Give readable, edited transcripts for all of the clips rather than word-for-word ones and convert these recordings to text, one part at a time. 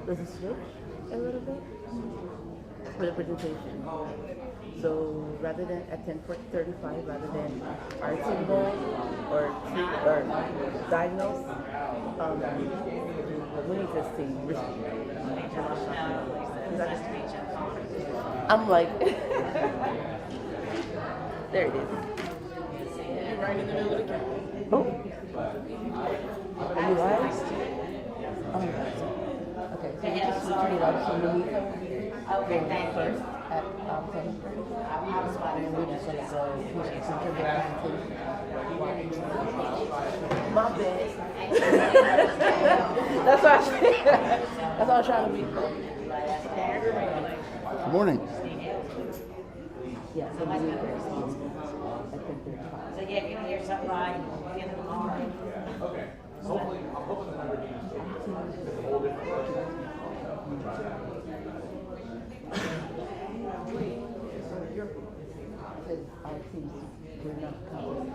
Does it switch a little bit for the presentation? So rather than at 10:35, rather than art symbol or treat or diagnose, we need to see. I'm like, there it is. You're right in the middle of the camera. Oh, are you live? Oh, okay. So you just switch me like some movie. Okay, thank you. First at 10:30. And we're just gonna go push it into the presentation. My bad. That's what I said. That's what I was trying to be. Good morning. Yeah, so we meet at 10:35. So yeah, if you hear something right, give them all right. Okay. Hopefully, I'm hoping the number changes. It's a whole different version. Because our teams were not covered.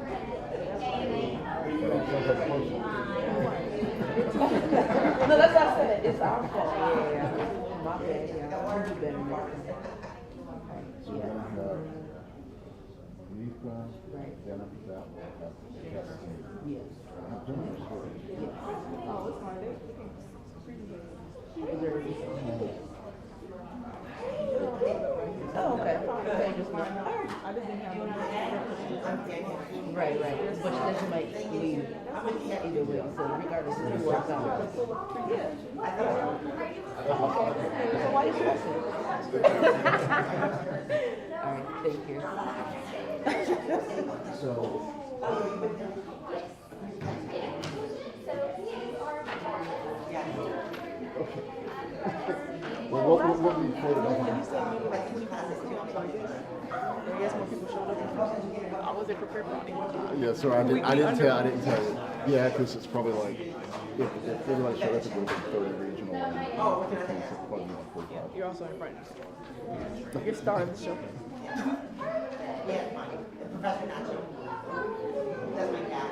No, that's what I said. It's our fault. Yeah. My bad. Yeah. We'll do better next time. So we're gonna have Nika, Right. then after that we'll have Cassie. Yes. I'm doing this story. Yes. Oh, it's fine. Is there a Oh, okay. Okay, just one. I just didn't have Right, right. But then she might leave either way. So regardless, it works out. Okay. So why are you stressing? All right, thank you. So, okay. Well, what we quoted on You said maybe like 25 minutes too. I'm sorry. I guess more people showed up. I wasn't prepared for anything. yeah, so I didn't tell you. Yeah, because it's probably like, if everybody showed up, it would have been 30 regional and 15, so probably more like 45. You're also in front. You're starting the show. Professor Nacho. That's my dad.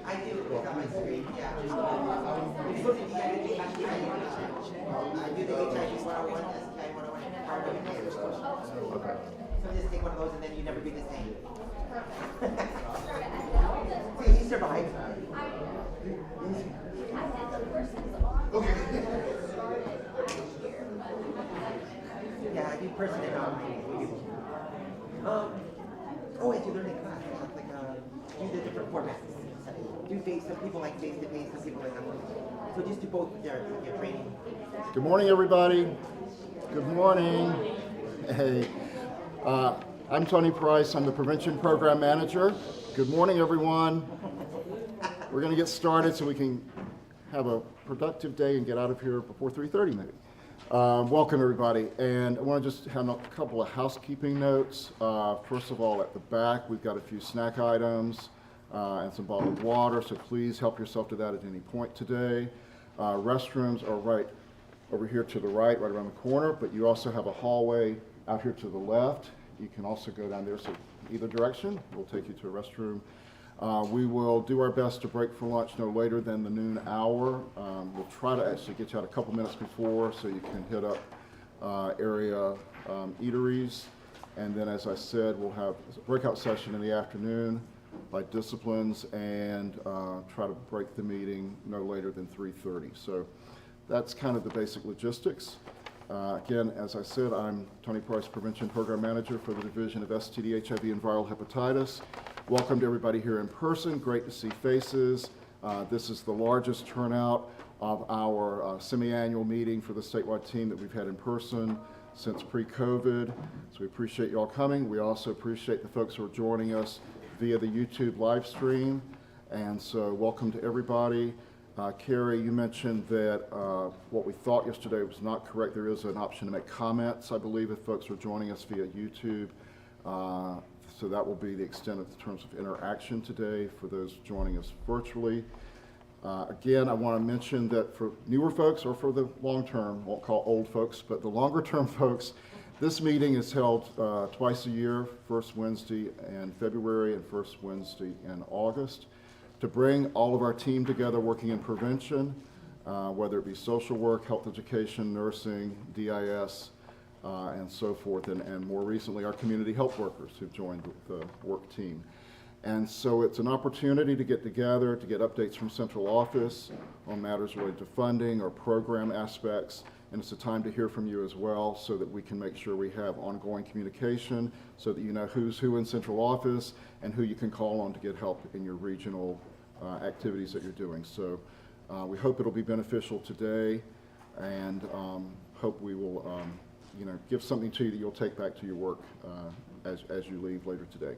I do, it's on my screen, yeah. I do the HIV 101, STI 101, and part of it. Okay. So just take one of those and then you never be the same. See, he survived. Okay. Yeah, I do person and online. Oh, I do learn in class. I have like do the different formats. Do face, some people like face to face, some people like online. So just do both your training. Good morning, everybody. Good morning. Hey, I'm Tony Price. I'm the Prevention Program Manager. Good morning, everyone. We're going to get started so we can have a productive day and get out of here before 3:30 maybe. Welcome, everybody. And I want to just have a couple of housekeeping notes. First of all, at the back, we've got a few snack items and some bottled water, so please help yourself to that at any point today. Restrooms are right over here to the right around the corner, but you also have a hallway out here to the left. You can also go down there, so either direction, we'll take you to a restroom. We will do our best to break for lunch no later than the noon hour. We'll try to actually get you out a couple minutes before so you can hit up area eateries. And then, as I said, we'll have a breakout session in the afternoon by disciplines and try to break the meeting no later than 3:30. So that's kind of the basic logistics. Again, as I said, I'm Tony Price, Prevention Program Manager for the Division of STD, HIV, and Viral Hepatitis. Welcome to everybody here in person. Great to see faces. This is the largest turnout of our semi-annual meeting for the statewide team that we've had in person since pre-COVID. So we appreciate you all coming. We also appreciate the folks who are joining us via the YouTube live stream. And so welcome to everybody. Carrie, you mentioned that what we thought yesterday was not correct. There is an option to make comments, I believe, if folks are joining us via YouTube. So that will be the extent of the terms of interaction today for those joining us virtually. Again, I want to mention that for newer folks or for the long term, won't call old folks, but the longer term folks, this meeting is held twice a year, first Wednesday in February and first Wednesday in August, to bring all of our team together working in prevention, whether it be social work, health education, nursing, DIS, and so forth, and more recently our community health workers who've joined the work team. And so it's an opportunity to get together, to get updates from central office on matters related to funding or program aspects, and it's a time to hear from you as well so that we can make sure we have ongoing communication so that you know who's who in central office and who you can call on to get help in your regional activities that you're doing. So we hope it'll be beneficial today, and hope we will give something to you that you'll take back to your work as you leave later today.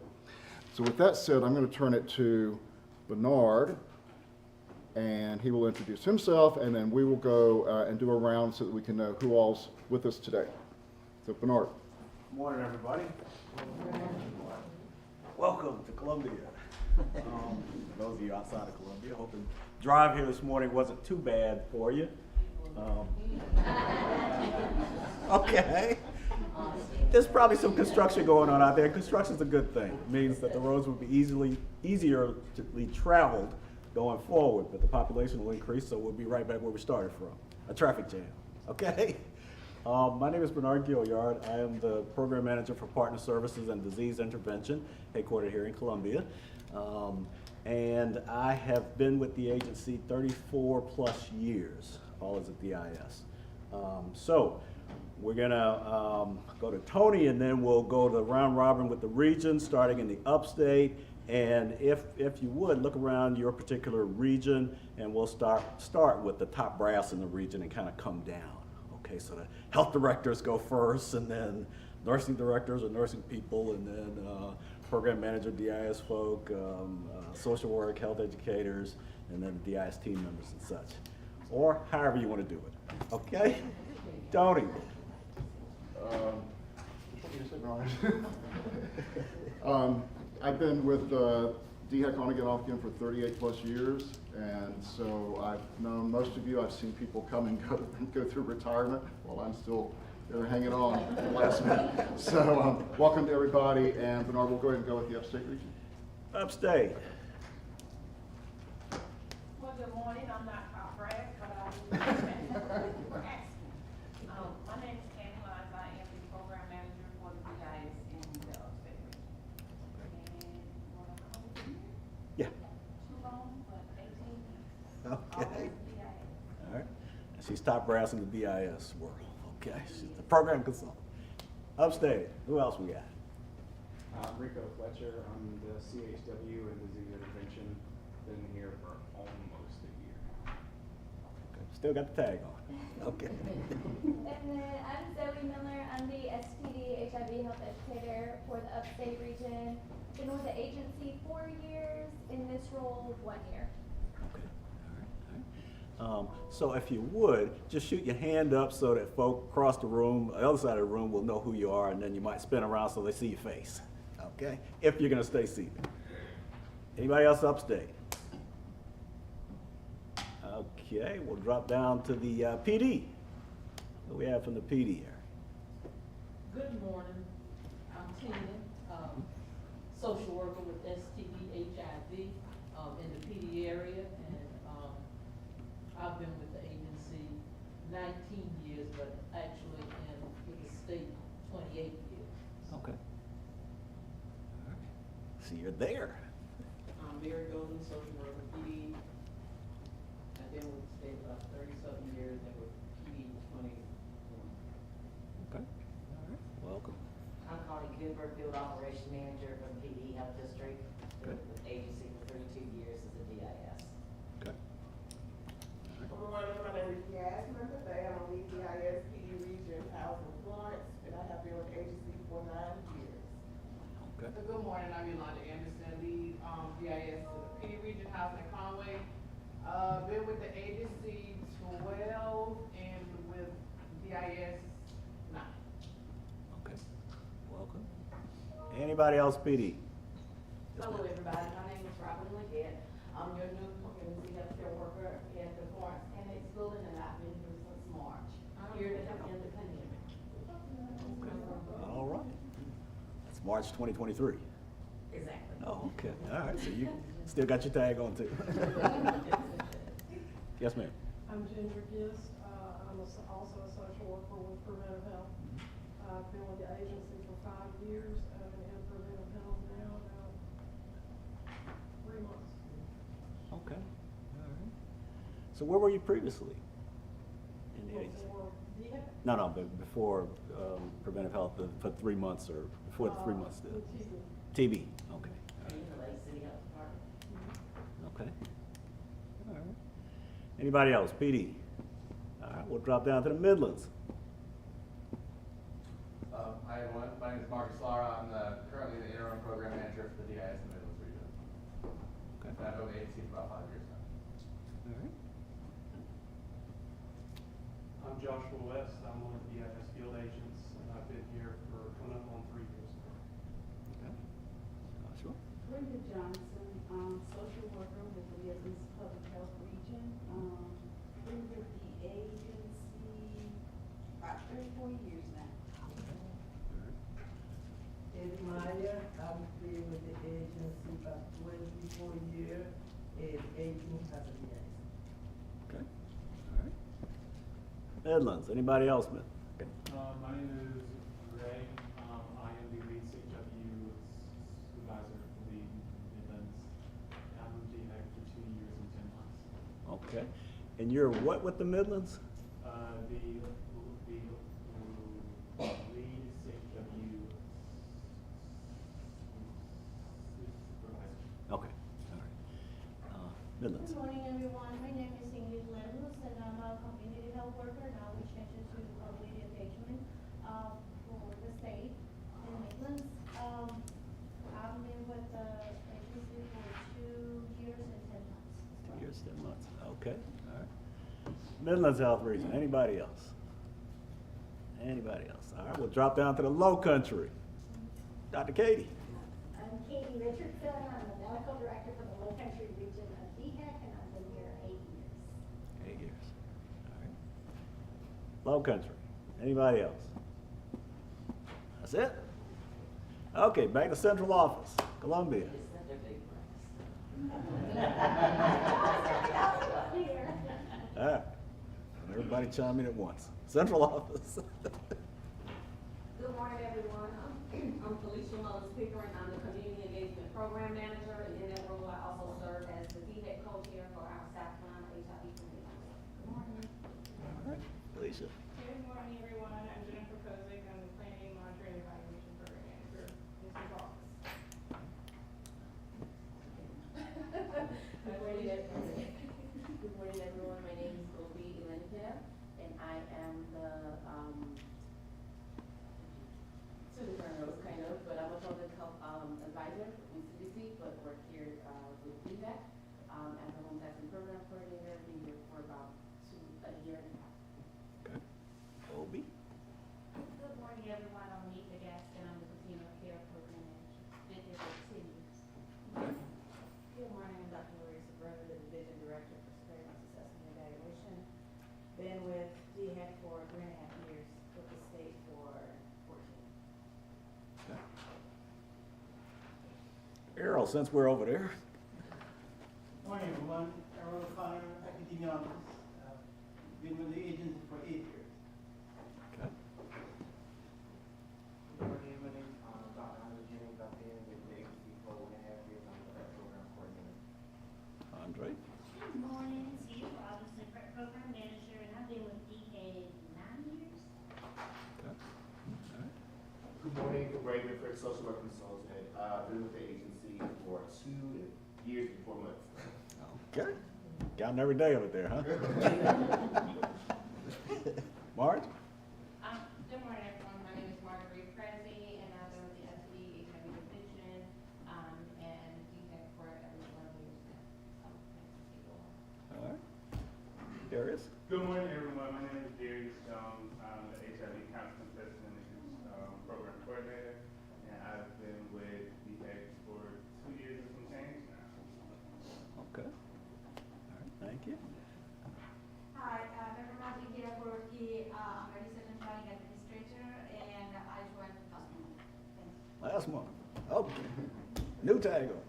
So with that said, I'm going to turn it to Bernard, and he will introduce himself, and then we will go and do a round so that we can know who all's with us today. So Bernard. Good morning, everybody. Welcome to Columbia. For those of you outside of Columbia, hoping drive here this morning wasn't too bad for you. Okay. There's probably some construction going on out there. Construction's a good thing. It means that the roads will be easier to be traveled going forward, but the population will increase, so we'll be right back where we started from, a traffic jam, okay? My name is Bernard Gilliard. I am the Program Manager for Partner Services and Disease Intervention, headquartered here in Columbia. And I have been with the agency 34 plus years, all as a DIS. So we're gonna go to Tony, and then we'll go to round robin with the region, starting in the upstate. And if you would, look around your particular region, and we'll start with the top brass in the region and kind of come down. Okay, so the health directors go first, and then nursing directors or nursing people, and then program manager, DIS folk, social work, health educators, and then DIS team members and such. Or however you want to do it. Okay? Tony. I've been with DHEC on again, off again for 38 plus years, and so I've known most of you. I've seen people come and go through retirement while I'm still there hanging on at the last minute. So welcome to everybody, and Bernard, we'll go ahead and go with the upstate region. Upstate. Well, good morning. I'm not top brass, but my name is Candy Lines. I am the program manager for the DIS in the upstate region. And Yeah. too long, but 18 years. Okay. Always DIS. All right. She's top brass in the DIS world. Okay. She's the program consultant. Upstate. Who else we got? Rico Fletcher, I'm the CHW and Disease Intervention. Been here for almost a year. Okay. Still got the tag on. Okay. And then I'm Zoe Miller. I'm the STD HIV health educator for the upstate region. Been with the agency 4 years, in this role 1 year. Okay. All right. So if you would, just shoot your hand up so that folk across the room, the other side of the room, will know who you are, and then you might spin around so they see your face. Okay? If you're going to stay seated. Anybody else upstate? Okay, we'll drop down to the PD. What do we have from the PD area? Good morning. I'm Tina, social worker with STD HIV in the PD area, and I've been with the agency 19 years, but actually with the state 28 years. Okay. All right. So you're there. I'm Mary Golden, social worker PD. I've been with the state about 30-something years, and with PD 21. Okay. All right. Welcome. I'm Connie Cooper, Field Operation Manager for the PD Health District. Been with the agency for 32 years as a DIS. Okay. Good morning, my name is Yasmin. Today I'm on the DIS PD Region House in Florence, and I have been with the agency for 9 years. Okay. Good morning. I'm Yolanda Anderson, lead DIS to the PD Region House in Conway. Been with the agency 12 and with DIS 9. Okay. Welcome. Anybody else PD? Hello, everybody. My name is Robin Leggett. I'm your new community healthcare worker at the Florence Annex Building, and I've been here since March, here to help end the pandemic. Okay. All right. That's March 2023. Exactly. Oh, okay. All right. So you still got your tag on too. Yes, ma'am. I'm Ginger Gist. I'm also a social worker with Preventive Health. I've been with the agency for 5 years, and in Preventive Health now about 3 months. Okay. All right. So where were you previously in the agency? For DHEC, No, but before preventive health, for 3 months or before the 3 months. with TB, TV. okay. City Health Department. Okay. All right. Anybody else? PD? All right, we'll drop down to the Midlands. Hi everyone, my name is Marcus Lara. I'm currently the interim program manager for the DIS in the Midlands region. Okay. I've been with the agency for about 5 years now. All right. I'm Joshua West. I'm one of the DIS field agents, and I've been here for coming up on 3 years now. Okay. Joshua? Brenda Johnson, social worker with the Midlands Public Health Region. Been with the agency about 34 years now. Eddie Meyer, I've been with the agency about 24 years, and 18 as a liaison. Okay. All right. Midlands, anybody else? Okay. My name is Greg. I am the lead CHW supervisor for the Midlands. I'm with DHEC for 2 years and 10 months. Okay. And you're what with the Midlands? The lead CHW supervisor. Okay. All right. Midlands. Good morning, everyone. My name is Ingrid Lemos, and I'm a community health worker. Now we changed it to community engagement for the state in Midlands. I've been with the agency for 2 years and 10 months. 2 years, 10 months. Okay. All right. Midlands Health Region. Anybody else? Anybody else? All right. We'll drop down to the Low Country. Dr. Katie. I'm Katie Richardson. I'm the medical director for the Low Country region of DHEC, and I've been here 8 years. 8 years. All right. Low Country. Anybody else? That's it? Okay, back to central office, Columbia. All right. Everybody chime in at once. Central office. Good morning, everyone. I'm Felicia Mullins Pickering. I'm the Community Engagement Program Manager, and in that role, I also serve as the DHEC co-chair for our South Carolina HIV community. Good morning. All right. Alicia. Good morning, everyone. I'm Jennifer Kozik. I'm the Planning, Monitoring, and Evaluation Program Manager in St. Paul. Good morning, everyone. Good morning, everyone. My name is Gobi Elenika, and I am the kind of, but I'm a public health advisor in CDC, but work here with DHEC as a home testing program coordinator. Been here for about a year and a half. Okay. Obi. Good morning, everyone. I'm Nita Gaston. I'm the Casino Care Program Manager. Been here for 10 years. Okay. Good morning, I'm Dr. Maria Sabrina, the Division Director for Surveillance Assessment and Evaluation. Been with DHEC for 3.5 years, with the state for 14. Okay. Errol, since we're over there. Morning, everyone. Errol O'Connor, epidemiologist. Been with the agency for 8 years. Okay. Good morning, my name is Dr. Andre Jennings. I've been with the agency for 1.5 years. I'm the PrEP program coordinator. Andre. Good morning, Steve Robinson, Prep Program Manager, and I've been with DHEC 9 years. Okay. All right. Good morning, Ray Whitford, social work consultant. I've been with the agency for 2 years and 4 months. Okay. Counting every day of it there, huh? Marge? Good morning, everyone. My name is Marguerite Prezi, and I've been with the STD HIV Division and DHEC for at least 11 years now. All right. Darius? Good morning, everyone. My name is Darius Jones. I'm the HIV Counseling Testing and Program Coordinator, and I've been with DHEC for 2 years and some change now. Okay. All right. Thank you. Hi, Dr. Raji Giraborki. I'm a research and planning administrator, and I joined last month. Thanks. Last month. Okay. New tag on.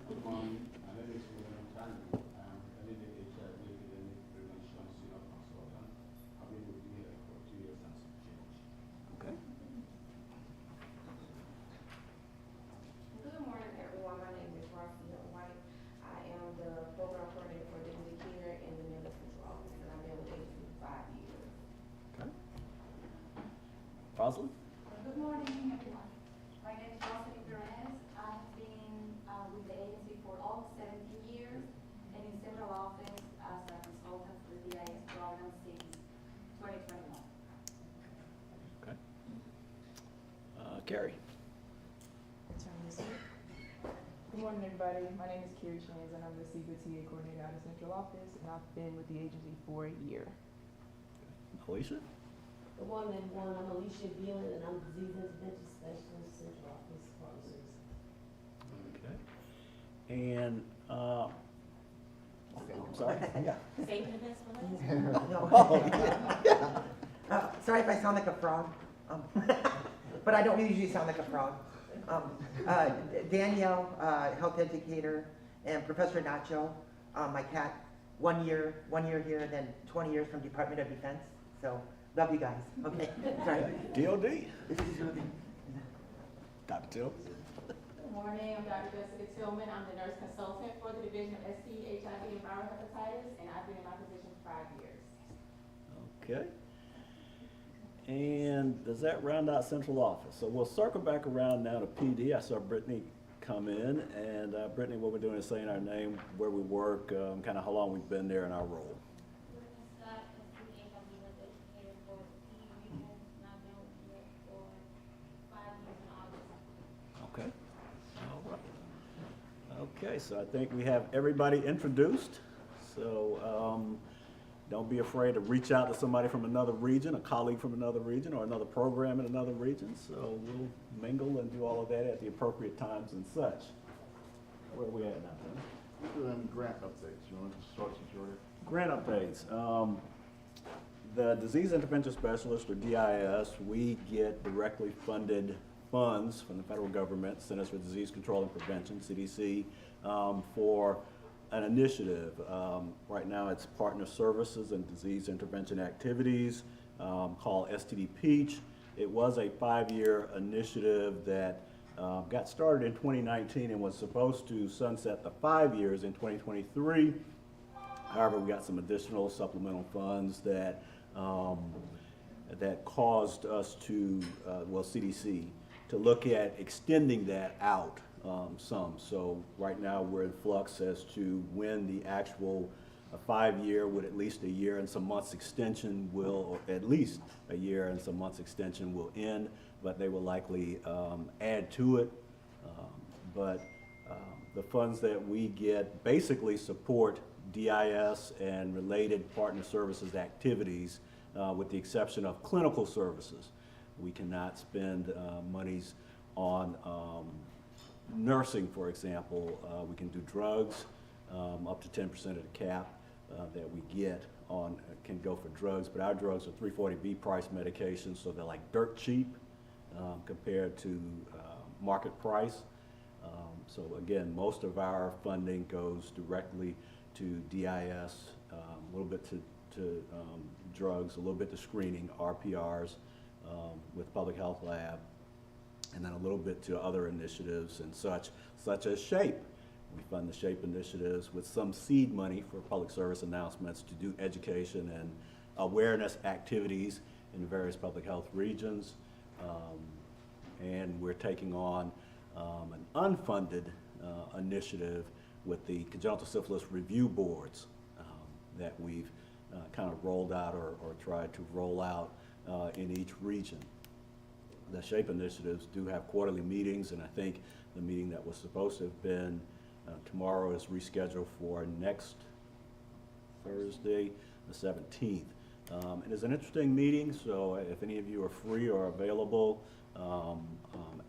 Good morning. My name is William Tango. I'm a leading HIV epidemic prevention senior consultant. I've been with you for 2 years and some change. Okay. Good morning, everyone. My name is Roxy White. I am the program coordinator for dignity care in the Midlands Central Office, and I've been with agency for 5 years. Okay. Rosalind? Good morning, everyone. My name is Rosalind Perez. I have been with the agency for almost 17 years and in several offices as a consultant for the DIS program since 2021. Okay. Carrie? Good morning, everybody. My name is Carrie Shans, and I'm the CBTA TA coordinator out of Central Office, and I've been with the agency for a year. Alicia? Good morning, everyone. I'm Alicia Beelan, and I'm Disease Intervention Specialist, Central Office Pharmacy. Okay. And, okay, I'm sorry. Yeah. Save the best for last. No. Oh, yeah. Sorry if I sound like a frog, but I don't usually sound like a frog. Danielle, health educator, and Professor Nacho, my cat, 1 year here, and then 20 years from Department of Defense. So, love you guys. Okay, sorry. DOD. Dr. Till? Good morning, I'm Dr. Jessica Tillman. I'm the nurse consultant for the Division of ST, HIV, and viral hepatitis, and I've been in my position for 5 years. Okay. And does that round out central office? So we'll circle back around now to PD. I saw Brittany come in, and Brittany, what we're doing is saying our name, where we work, kind of how long we've been there in our role. Okay. All right. Okay, so I think we have everybody introduced. So don't be afraid to reach out to somebody from another region, a colleague from another region, or another program in another region. So we'll mingle and do all of that at the appropriate times and such. Where are we at now, Tim? We're doing grant updates. You want to start since you're here? Grant updates. The Disease Intervention Specialist, or DIS, we get directly funded funds from the federal government, Centers for Disease Control and Prevention, CDC, for an initiative. Right now it's Partner Services and Disease Intervention Activities, called STD Peach. It was a 5-year initiative that got started in 2019 and was supposed to sunset the 5 years in 2023. However, we got some additional supplemental funds that that caused us to, CDC, to look at extending that out some. So right now we're in flux as to when the actual 5-year with at least a year and some months extension will, or at least a year and some months extension will end, but they will likely add to it. The funds that we get basically support DIS and related partner services activities, with the exception of clinical services. We cannot spend monies on nursing, for example. We can do drugs, up to 10% of the cap that we get on can go for drugs, but our drugs are 340B price medications, so they're like dirt cheap compared to market price. So again, most of our funding goes directly to DIS, a little bit to drugs, a little bit to screening, RPRs with Public Health Lab, and then a little bit to other initiatives and such as SHAPE. We fund the SHAPE initiatives with some seed money for public service announcements to do education and awareness activities in various public health regions. And we're taking on an unfunded initiative with the congenital syphilis review boards that we've kind of rolled out or tried to roll out in each region. The SHAPE initiatives do have quarterly meetings, and I think the meeting that was supposed to have been tomorrow is rescheduled for next Thursday, the 17th. It is an interesting meeting, so if any of you are free or available,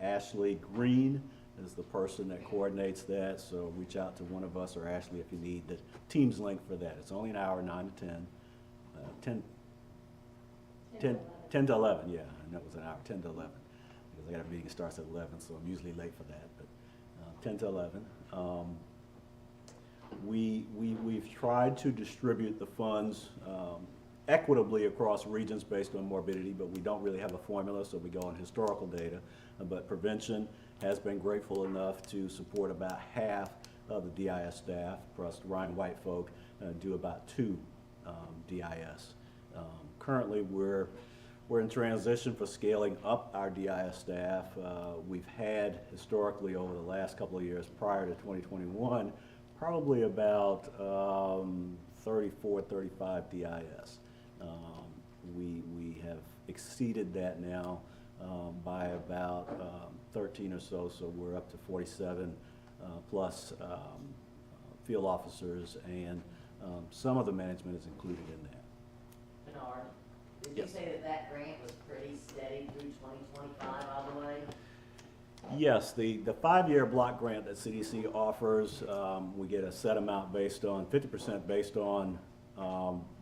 Ashley Green is the person that coordinates that, so reach out to one of us or Ashley if you need the Teams link for that. It's only an hour, 9 to 10. 10 to 11, yeah, and that was an hour, 10 to 11, because I got a meeting that starts at 11, so I'm usually late for that, but 10 to 11. We've tried to distribute the funds equitably across regions based on morbidity, but we don't really have a formula, so we go on historical data. But prevention has been grateful enough to support about half of the DIS staff, plus Ryan White folk do about 2 DIS. Currently, we're We're in transition for scaling up our DIS staff. We've had historically over the last couple of years prior to 2021, probably about 34, 35 DIS. We have exceeded that now by about 13 or so, so we're up to 47 plus field officers, and some of the management is included in that. Bernard, did you Yes. say that that grant was pretty steady through 2025 all the way? Yes, the 5-year block grant that CDC offers, we get a set amount based on, 50% based on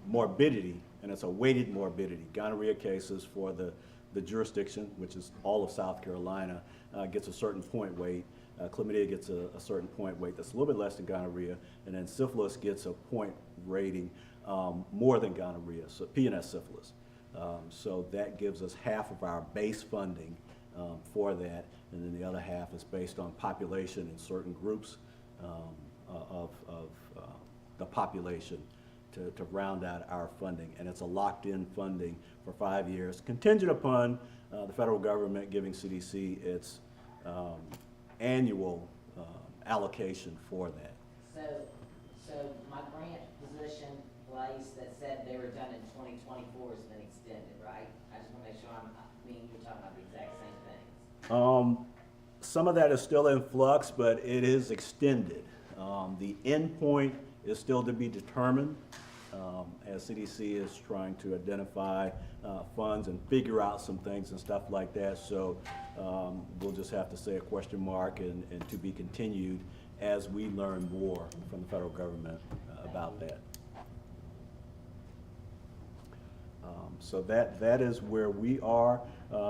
morbidity, and it's a weighted morbidity. Gonorrhea cases for the jurisdiction, which is all of South Carolina, gets a certain point weight. Chlamydia gets a certain point weight that's a little bit less than gonorrhea, and then syphilis gets a point rating more than gonorrhea, so PNS syphilis. So that gives us half of our base funding for that, and then the other half is based on population in certain groups of the population to round out our funding. And it's a locked-in funding for 5 years, contingent upon the federal government giving CDC its annual allocation for that. So my grant position place that said they were done in 2024 has been extended, right? I just want to make sure you're talking about the exact same things. Some of that is still in flux, but it is extended. The end point is still to be determined as CDC is trying to identify funds and figure out some things and stuff like that. So we'll just have to say a question mark and to be continued as we learn more from the federal government about that. So that is where we are.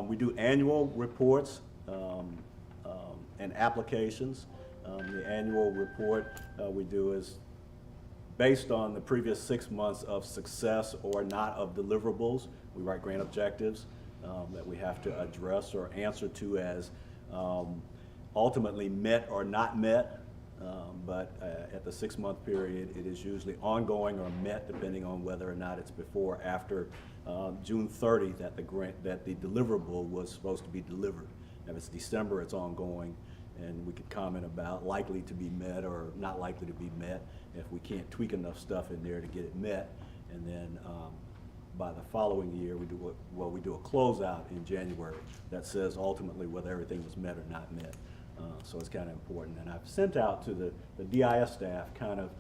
We do annual reports and applications. The annual report we do is based on the previous 6 months of success or not of deliverables. We write grant objectives that we have to address or answer to as ultimately met or not met. But at the 6-month period, it is usually ongoing or met, depending on whether or not it's before or after June 30 that the deliverable was supposed to be delivered. If it's December, it's ongoing, and we could comment about likely to be met or not likely to be met if we can't tweak enough stuff in there to get it met. And then by the following year, we do a closeout in January that says ultimately whether everything was met or not met. So it's kind of important. And I've sent out to the DIS staff kind of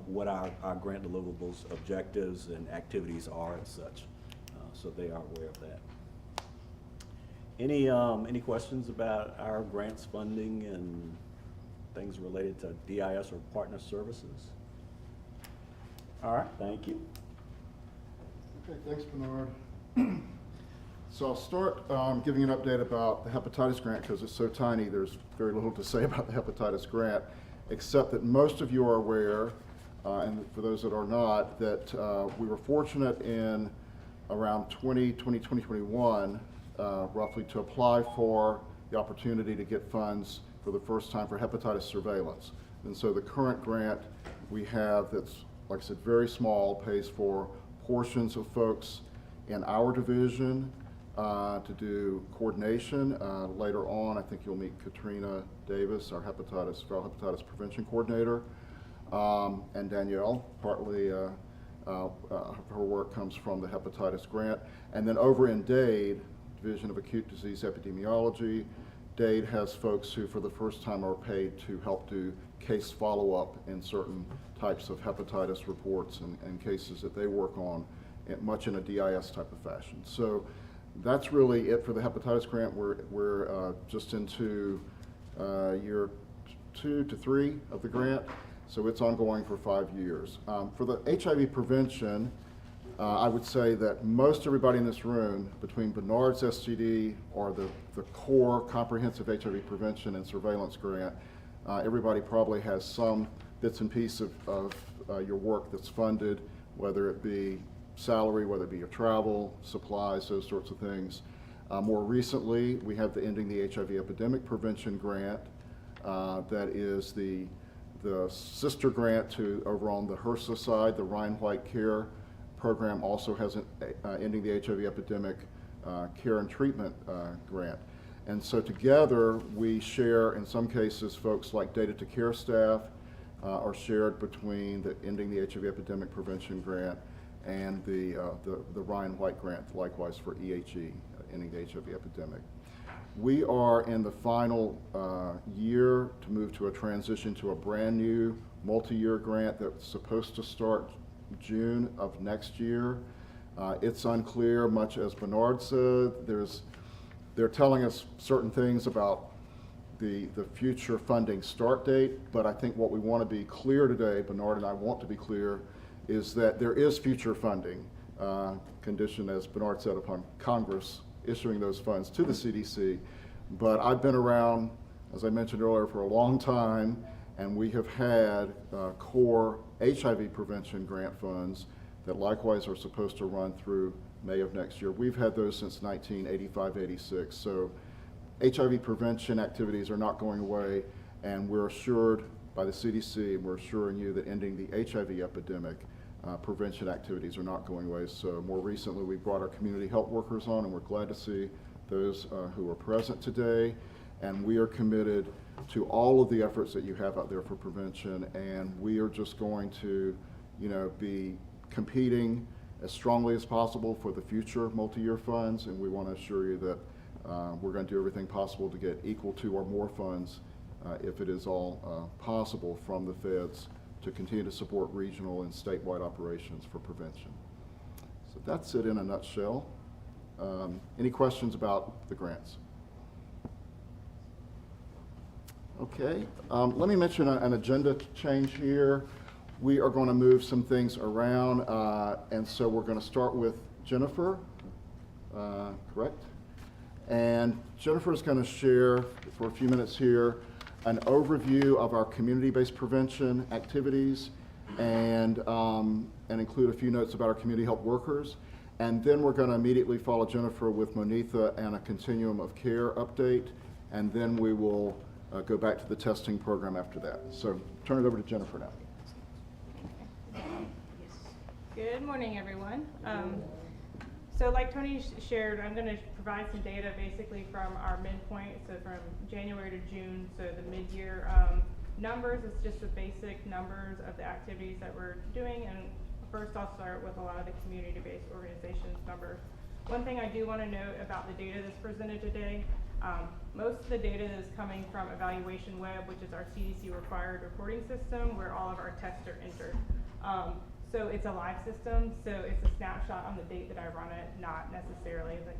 what our grant deliverables, objectives, and activities are and such. So they are aware of that. Any questions about our grants funding and things related to DIS or partner services? All right, thank you. Okay, thanks, Bernard. So I'll start giving an update about the hepatitis grant because it's so tiny. There's very little to say about the hepatitis grant, except that most of you are aware, and for those that are not, that we were fortunate in around 2021, roughly, to apply for the opportunity to get funds for the first time for hepatitis surveillance. And so the current grant we have that's, like I said, very small, pays for portions of folks in our division to do coordination. Later on, I think you'll meet Katrina Davis, our federal hepatitis prevention coordinator, and Danielle, partly her work comes from the hepatitis grant. And then over in DADE, Division of Acute Disease Epidemiology, DADE has folks who for the first time are paid to help do case follow-up in certain types of hepatitis reports and cases that they work on, much in a DIS type of fashion. So that's really it for the hepatitis grant. We're just into year 2 to 3 of the grant, so it's ongoing for 5 years. For the HIV prevention, I would say that most everybody in this room, between Bernard's STD or the core comprehensive HIV prevention and surveillance grant, everybody probably has some bits and pieces of your work that's funded, whether it be salary, whether it be your travel, supplies, those sorts of things. More recently, we have the Ending the HIV Epidemic Prevention Grant. That is the sister grant to, over on the HRSA side, the Ryan White Care program also has an Ending the HIV Epidemic care and treatment grant. And so together we share, in some cases, folks like Data to Care staff are shared between the Ending the HIV Epidemic Prevention Grant and the Ryan White grant, likewise for EHE, Ending the HIV Epidemic. We are in the final year to move to a transition to a brand new multi-year grant that's supposed to start June of next year. It's unclear, much as Bernard said. They're telling us certain things about the future funding start date, but I think what we want to be clear today, Bernard and I want to be clear, is that there is future funding, conditioned, as Bernard said, upon Congress issuing those funds to the CDC. But I've been around, as I mentioned earlier, for a long time, and we have had core HIV prevention grant funds that likewise are supposed to run through May of next year. We've had those since 1985-86. So HIV prevention activities are not going away, and we're assured by the CDC, and we're assuring you that ending the HIV epidemic prevention activities are not going away. So more recently, we brought our community health workers on, and we're glad to see those who are present today. And we are committed to all of the efforts that you have out there for prevention, and we are just going to, be competing as strongly as possible for the future multi-year funds, and we want to assure you that we're going to do everything possible to get equal to or more funds, if it is all possible, from the feds to continue to support regional and statewide operations for prevention. So that's it in a nutshell. Any questions about the grants? Okay, let me mention an agenda change here. We are going to move some things around, and so we're going to start with Jennifer, correct? And Jennifer is going to share for a few minutes here an overview of our community-based prevention activities and include a few notes about our community health workers. And then we're going to immediately follow Jennifer with Monitha and a continuum of care update, and then we will go back to the testing program after that. So turn it over to Jennifer now. Good morning, everyone. So like Tony shared, I'm going to provide some data basically from our midpoint, so from January to June, so the mid-year numbers. It's just the basic numbers of the activities that we're doing, and first I'll start with a lot of the community-based organizations numbers. One thing I do want to note about the data that's presented today, most of the data is coming from Evaluation Web, which is our CDC required reporting system where all of our tests are entered. So it's a live system, so it's a snapshot on the date that I run it, not necessarily like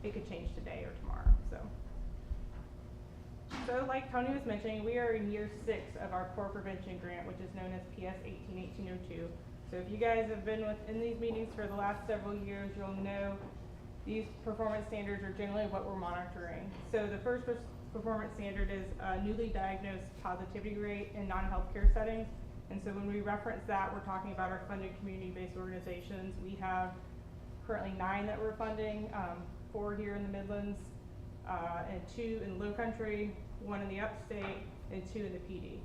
it could change today or tomorrow. So like Tony was mentioning, we are in year 6 of our core prevention grant, which is known as PS 18-1802. So if you guys have been in these meetings for the last several years, you'll know these performance standards are generally what we're monitoring. So the first performance standard is newly diagnosed positivity rate in non-healthcare settings. And so when we reference that, we're talking about our funded community-based organizations. We have currently 9 that we're funding, 4 here in the Midlands, and 2 in the Low Country, 1 in the Upstate, and 2 in the PD.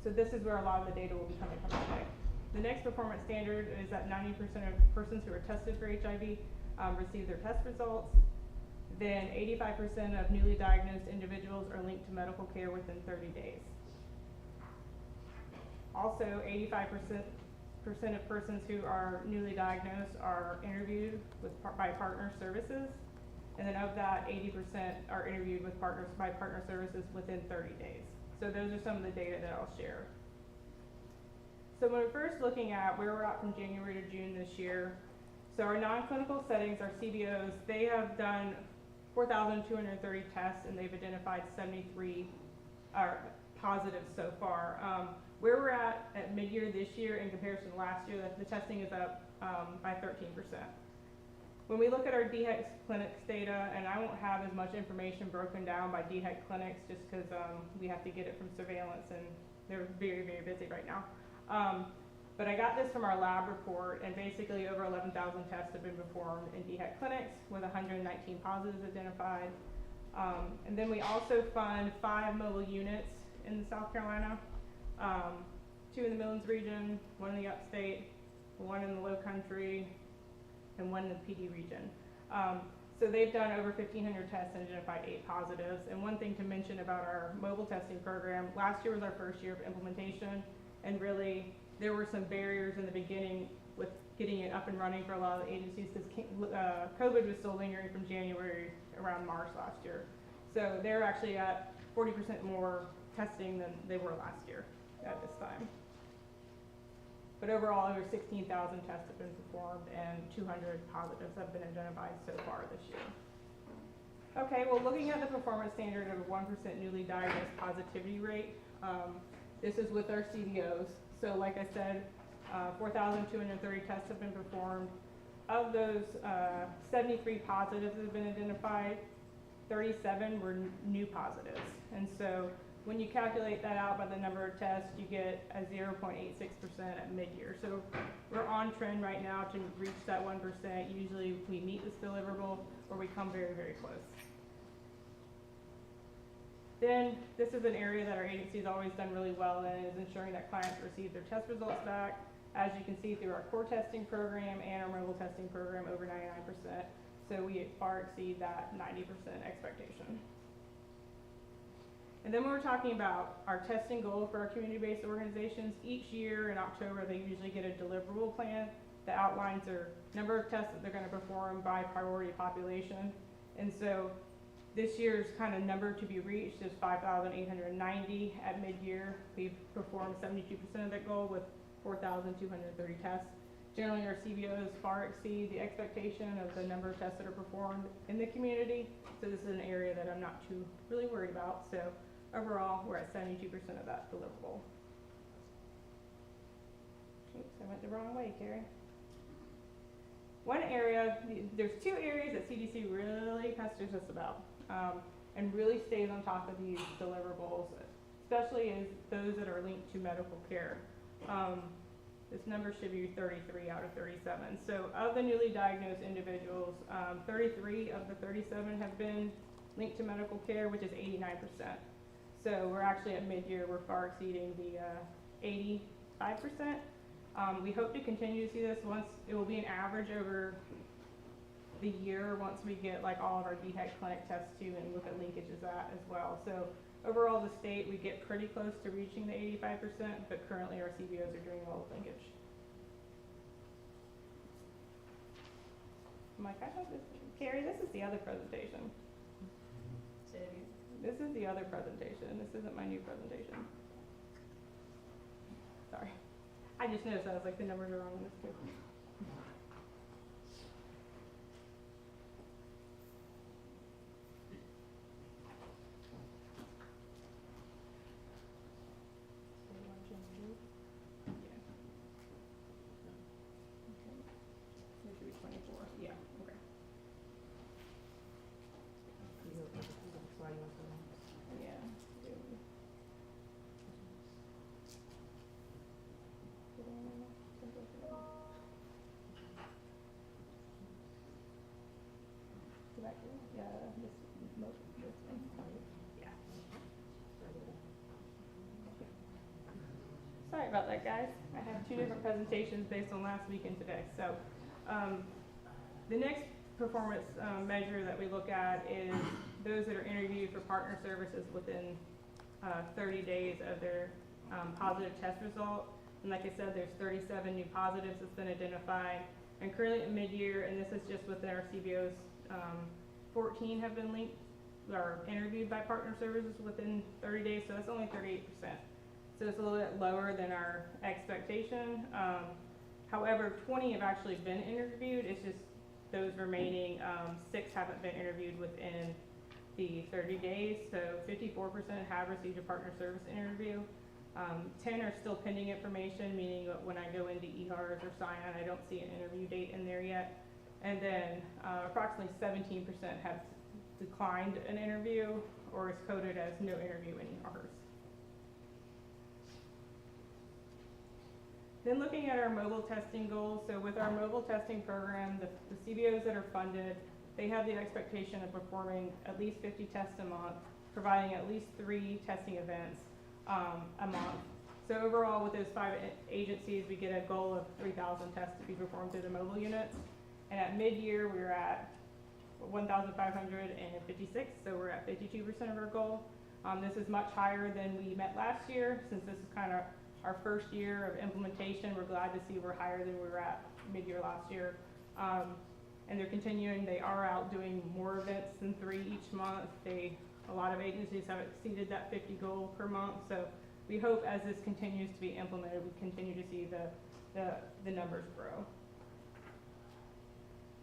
So this is where a lot of the data will be coming from today. The next performance standard is that 90% of persons who are tested for HIV receive their test results. Then 85% of newly diagnosed individuals are linked to medical care within 30 days. Also, 85% of persons who are newly diagnosed are interviewed by partner services. And then of that, 80% are interviewed by partner services within 30 days. So those are some of the data that I'll share. So when we're first looking at where we're at from January to June this year, so our non-clinical settings, our CBOs, they have done 4,230 tests, and they've identified 73 positives so far. Where we're at mid-year this year in comparison to last year, the testing is up by 13%. When we look at our DHEC clinics data, and I won't have as much information broken down by DHEC clinics just because we have to get it from surveillance, and they're very, very busy right now. But I got this from our lab report, and basically over 11,000 tests have been performed in DHEC clinics with 119 positives identified. And then we also fund 5 mobile units in South Carolina, 2 in the Midlands region, 1 in the Upstate, 1 in the Low Country, and one in the PD region. So they've done over 1,500 tests and identified 8 positives. And one thing to mention about our mobile testing program, last year was our first year of implementation, and really there were some barriers in the beginning with getting it up and running for a lot of the agencies because COVID was still lingering from January around March last year. So they're actually at 40% more testing than they were last year at this time. But overall, over 16,000 tests have been performed and 200 positives have been identified so far this year. Okay, well, looking at the performance standard of a 1% newly diagnosed positivity rate, this is with our CBOs. So like I said, 4,230 tests have been performed. Of those, 73 positives have been identified, 37 were new positives. And so when you calculate that out by the number of tests, you get a 0.86% at mid-year. So we're on trend right now to reach that 1%. Usually we meet this deliverable or we come very, very close. Then this is an area that our agency has always done really well in, is ensuring that clients receive their test results back. As you can see through our core testing program and our mobile testing program, over 99%. So we far exceed that 90% expectation. And then when we're talking about our testing goal for our community-based organizations, each year in October they usually get a deliverable plan that outlines their number of tests that they're going to perform by priority population. And so this year's kind of number to be reached is 5,890 at mid-year. We've performed 72% of that goal with 4,230 tests. Generally, our CBOs far exceed the expectation of the number of tests that are performed in the community. So this is an area that I'm not too really worried about. So overall, we're at 72% of that deliverable. Oops, I went the wrong way, Carrie. One area, there's 2 areas that CDC really pesters us about and really stays on top of these deliverables, especially as those that are linked to medical care. This number should be 33 out of 37. So of the newly diagnosed individuals, 33 of the 37 have been linked to medical care, which is 89%. So we're actually at mid-year, we're far exceeding the 85%. We hope to continue to see this once, it will be an average over the year once we get like all of our DHEC clinic tests too and look at linkages that as well. So overall, the state, we get pretty close to reaching the 85%, but currently our CBOs are doing well with linkage. I'm like, I hope this, Carrie, this is the other presentation. This is the other presentation. This isn't my new presentation. Sorry. I just noticed I was like, the numbers are wrong on this too. Sorry about that, guys. I have 2 different presentations based on last week and today. So the next performance measure that we look at is those that are interviewed for partner services within 30 days of their positive test result. And like I said, there's 37 new positives that's been identified. And currently at mid-year, and this is just within our CBOs, 14 have been linked or interviewed by partner services within 30 days, so that's only 38%. So it's a little bit lower than our expectation. However, 20 have actually been interviewed. It's just those remaining 6 haven't been interviewed within the 30 days. So 54% have received a partner service interview. 10 are still pending information, meaning that when I go into EHARs or SION, I don't see an interview date in there yet. And then approximately 17% have declined an interview or is coded as no interview in EHARs. Then looking at our mobile testing goals, so with our mobile testing program, the CBOs that are funded, they have the expectation of performing at least 50 tests a month, providing at least 3 testing events a month. So overall, with those 5 agencies, we get a goal of 3,000 tests to be performed through the mobile units. And at mid-year, we were at 1,556, so we're at 52% of our goal. This is much higher than we met last year. Since this is kind of our first year of implementation, we're glad to see we're higher than we were at mid-year last year. And they're continuing, they are out doing more events than 3 each month. A lot of agencies have exceeded that 50 goal per month, so we hope as this continues to be implemented, we continue to see the numbers grow.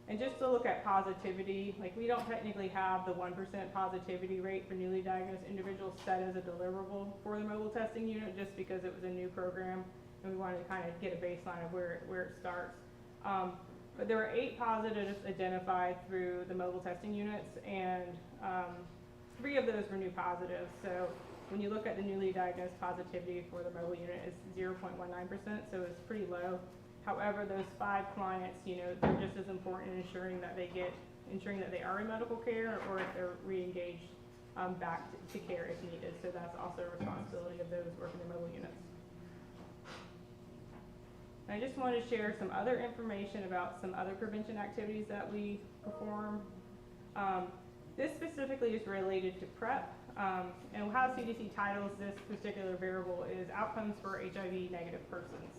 And just to look at positivity, like we don't technically have the 1% positivity rate for newly diagnosed individuals set as a deliverable for the mobile testing unit, just because it was a new program and we wanted to kind of get a baseline of where it starts. But there were 8 positives identified through the mobile testing units, and 3 of those were new positives. So when you look at the newly diagnosed positivity for the mobile unit, it's 0.19%, so it's pretty low. However, those 5 clients, they're just as important in ensuring that they are in medical care, or if they're re-engaged back to care if needed. So that's also a responsibility of those working in mobile units. I just wanted to share some other information about some other prevention activities that we perform. This specifically is related to PrEP, and how CDC titles this particular variable is outcomes for HIV negative persons.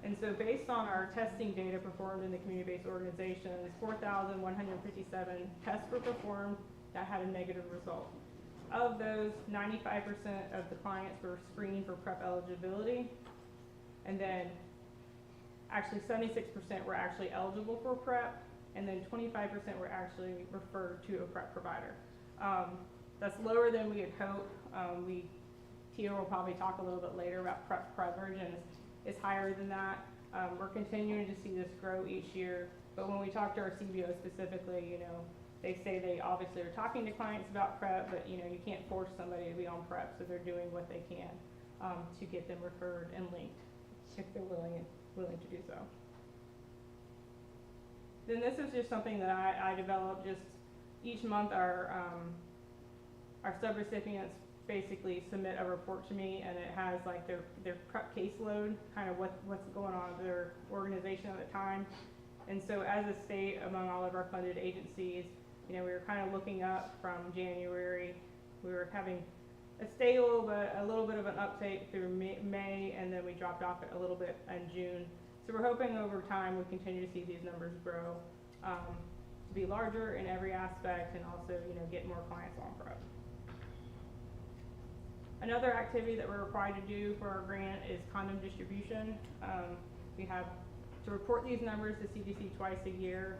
And so based on our testing data performed in the community-based organizations, 4,157 tests were performed that had a negative result. Of those, 95% of the clients were screened for PrEP eligibility, and then actually 76% were actually eligible for PrEP, and then 25% were actually referred to a PrEP provider. That's lower than we had hoped. Tia will probably talk a little bit later about PrEP coverage, and it's higher than that. We're continuing to see this grow each year, but when we talk to our CBO specifically, they say they obviously are talking to clients about PrEP, but you can't force somebody to be on PrEP, so they're doing what they can to get them referred and linked if they're willing to do so. Then this is just something that I developed. Just each month our subrecipients basically submit a report to me, and it has like their PrEP caseload, kind of what's going on with their organization at the time. And so as a state, among all of our funded agencies, we were kind of looking up from January. We were having a stable but a little bit of an uptake through May, and then we dropped off a little bit in June. So we're hoping over time we continue to see these numbers grow to be larger in every aspect, and also get more clients on PrEP. Another activity that we're required to do for our grant is condom distribution. We have to report these numbers to CDC twice a year.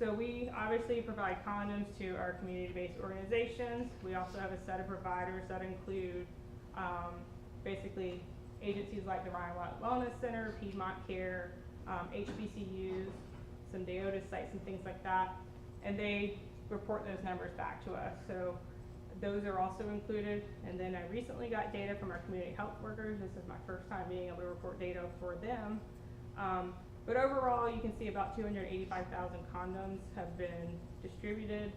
So we obviously provide condoms to our community-based organizations. We also have a set of providers that include basically agencies like the Ryan Watt Wellness Center, Piedmont Care, HBCUs, some Deotis sites and things like that, and they report those numbers back to us. So those are also included. And then I recently got data from our community health workers. This is my first time being able to report data for them. But overall, you can see about 285,000 condoms have been distributed.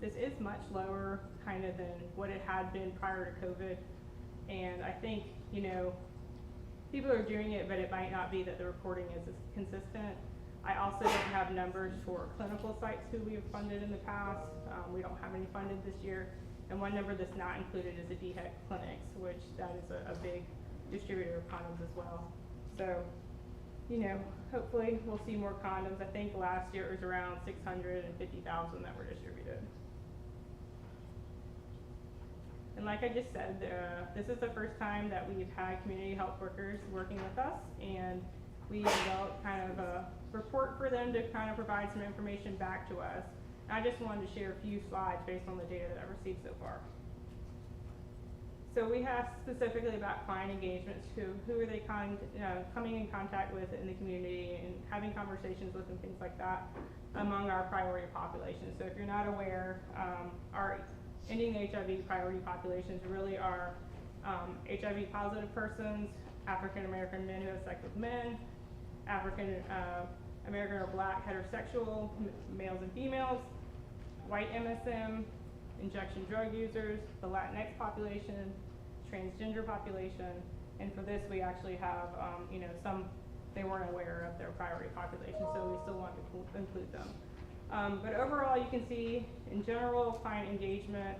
This is much lower kind of than what it had been prior to COVID. And I think, people are doing it, but it might not be that the reporting is as consistent. I also don't have numbers for clinical sites who we have funded in the past. We don't have any funded this year. And one number that's not included is the DHEC clinics, which that is a big distributor of condoms as well. So, hopefully we'll see more condoms. I think last year it was around 650,000 that were distributed. And like I just said, this is the first time that we've had community health workers working with us, and we developed kind of a report for them to kind of provide some information back to us. And I just wanted to share a few slides based on the data that I've received so far. So we have specifically about client engagements, who are they coming in contact with in the community and having conversations with and things like that among our priority populations. So if you're not aware, our ending HIV priority populations really are HIV positive persons, African American men who have sex with men, African American or Black heterosexual males and females, white MSM, injection drug users, the Latinx population, transgender population, and for this we actually have some they weren't aware of their priority population, so we still wanted to include them. But overall, you can see in general, client engagement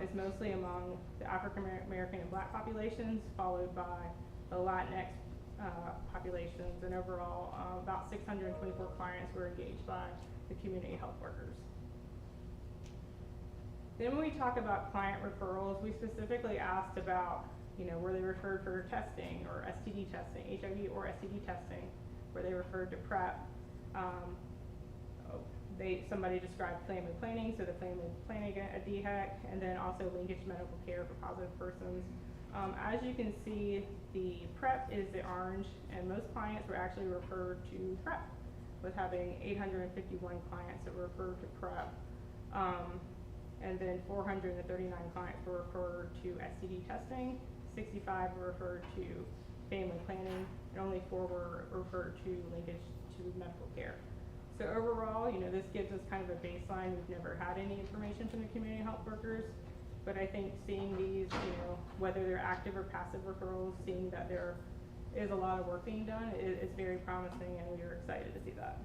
is mostly among the African American and Black populations, followed by the Latinx populations, and overall, about 624 clients were engaged by the community health workers. Then when we talk about client referrals, we specifically asked about, were they referred for testing or STD testing, HIV or STD testing, were they referred to PrEP? Somebody described family planning, so the family planning at DHEC, and then also linkage medical care for positive persons. As you can see, the PrEP is the orange, and most clients were actually referred to PrEP, with having 851 clients that were referred to PrEP. And then 439 clients were referred to STD testing, 65 were referred to family planning, and only 4 were referred to linkage to medical care. So overall, this gives us kind of a baseline. We've never had any information from the community health workers, but I think seeing these, whether they're active or passive referrals, seeing that there is a lot of work being done is very promising, and we are excited to see that.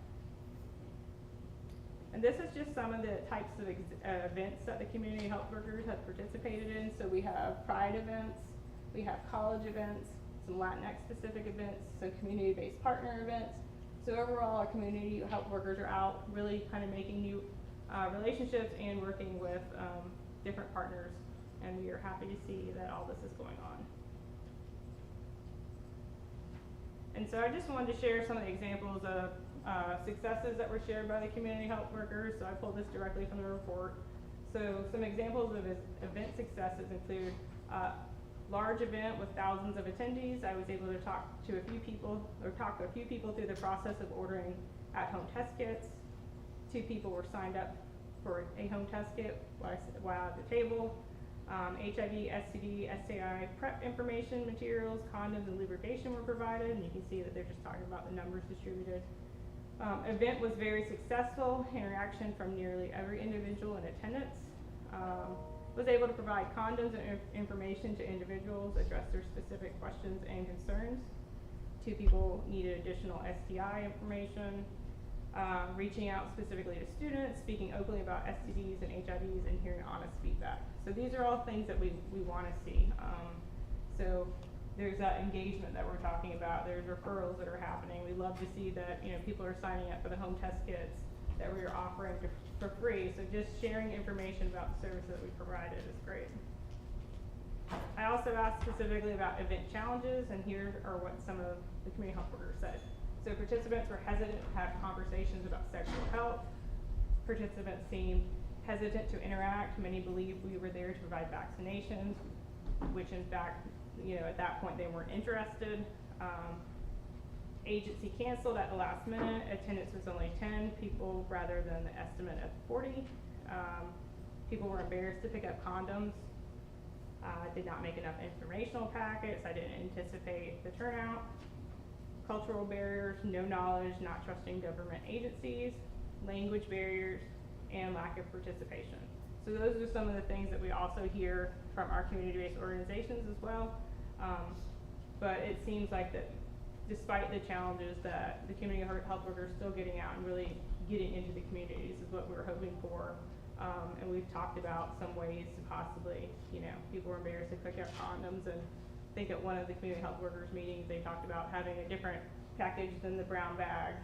And this is just some of the types of events that the community health workers have participated in. So we have Pride events, we have college events, some Latinx specific events, some community-based partner events. So overall, our community health workers are out really kind of making new relationships and working with different partners, and we are happy to see that all this is going on. And so I just wanted to share some of the examples of successes that were shared by the community health workers. So I pulled this directly from the report. So some examples of event successes include large event with thousands of attendees. I was able to talk to a few people through the process of ordering at-home test kits. 2 people were signed up for a home test kit while at the table. HIV, STD, STI, PrEP information materials, condoms, and lubrication were provided, and you can see that they're just talking about the numbers distributed. Event was very successful. Interaction from nearly every individual in attendance. Was able to provide condoms and information to individuals, address their specific questions and concerns. 2 people needed additional STI information. Reaching out specifically to students, speaking openly about STDs and HIVs, and hearing honest feedback. So these are all things that we want to see. So there's that engagement that we're talking about. There's referrals that are happening. We love to see that people are signing up for the home test kits that we are offering for free. So just sharing information about the service that we provided is great. I also asked specifically about event challenges, and here are what some of the community health workers said. So participants were hesitant to have conversations about sexual health. Participants seemed hesitant to interact. Many believed we were there to provide vaccinations, which in fact, at that point they weren't interested. Agency canceled at the last minute. Attendance was only 10 people rather than the estimate of 40. People were embarrassed to pick up condoms. Did not make enough informational packets. I didn't anticipate the turnout. Cultural barriers, no knowledge, not trusting government agencies, language barriers, and lack of participation. So those are some of the things that we also hear from our community-based organizations as well. But it seems like that despite the challenges, that the community health workers still getting out and really getting into the communities is what we're hoping for. And we've talked about some ways to possibly, people were embarrassed to pick up condoms, and I think at one of the community health workers meetings, they talked about having a different package than the brown bag.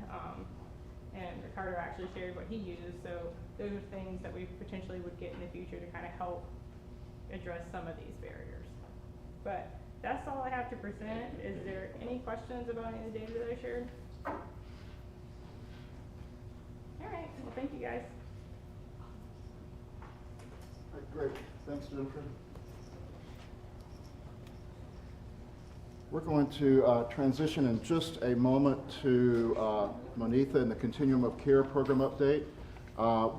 And Ricardo actually shared what he used. So those are things that we potentially would get in the future to kind of help address some of these barriers. But that's all I have to present. Is there any questions about any of the data that I shared? All right, well, thank you guys. All right, great, thanks Jennifer. We're going to transition in just a moment to Monitha and the Continuum of Care program update.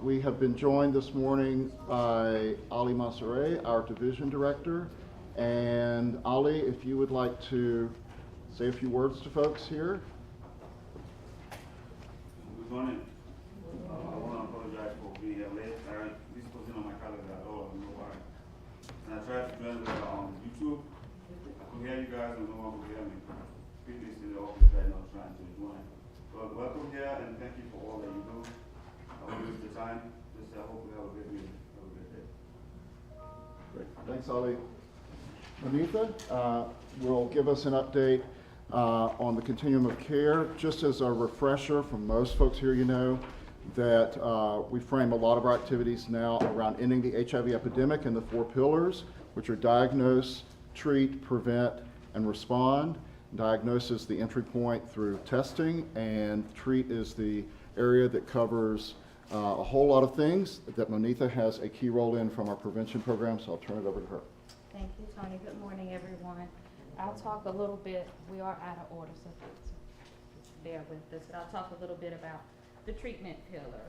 We have been joined this morning by Ali Masare, our division director. And Ali, if you would like to say a few words to folks here. Good morning. I want to apologize for being here late. This wasn't on my calendar at all. I don't know why. And I tried to join on YouTube. I could hear you guys, and no one could hear me. People in the office right now trying Thanks, Ali. Anita will give us an update on the continuum of care. Just as a refresher from most folks here, you know that we frame a lot of our activities now around ending the HIV epidemic in the 4 pillars, which are diagnose, treat, prevent, and respond. Diagnose is the entry point through testing, and treat is the area that covers a whole lot of things that Monitha has a key role in from our prevention program, so I'll turn it over to her. Thank you, Tony. Good morning, everyone. I'll talk a little bit, we are out of order, so bear with us, but I'll talk a little bit about the treatment pillar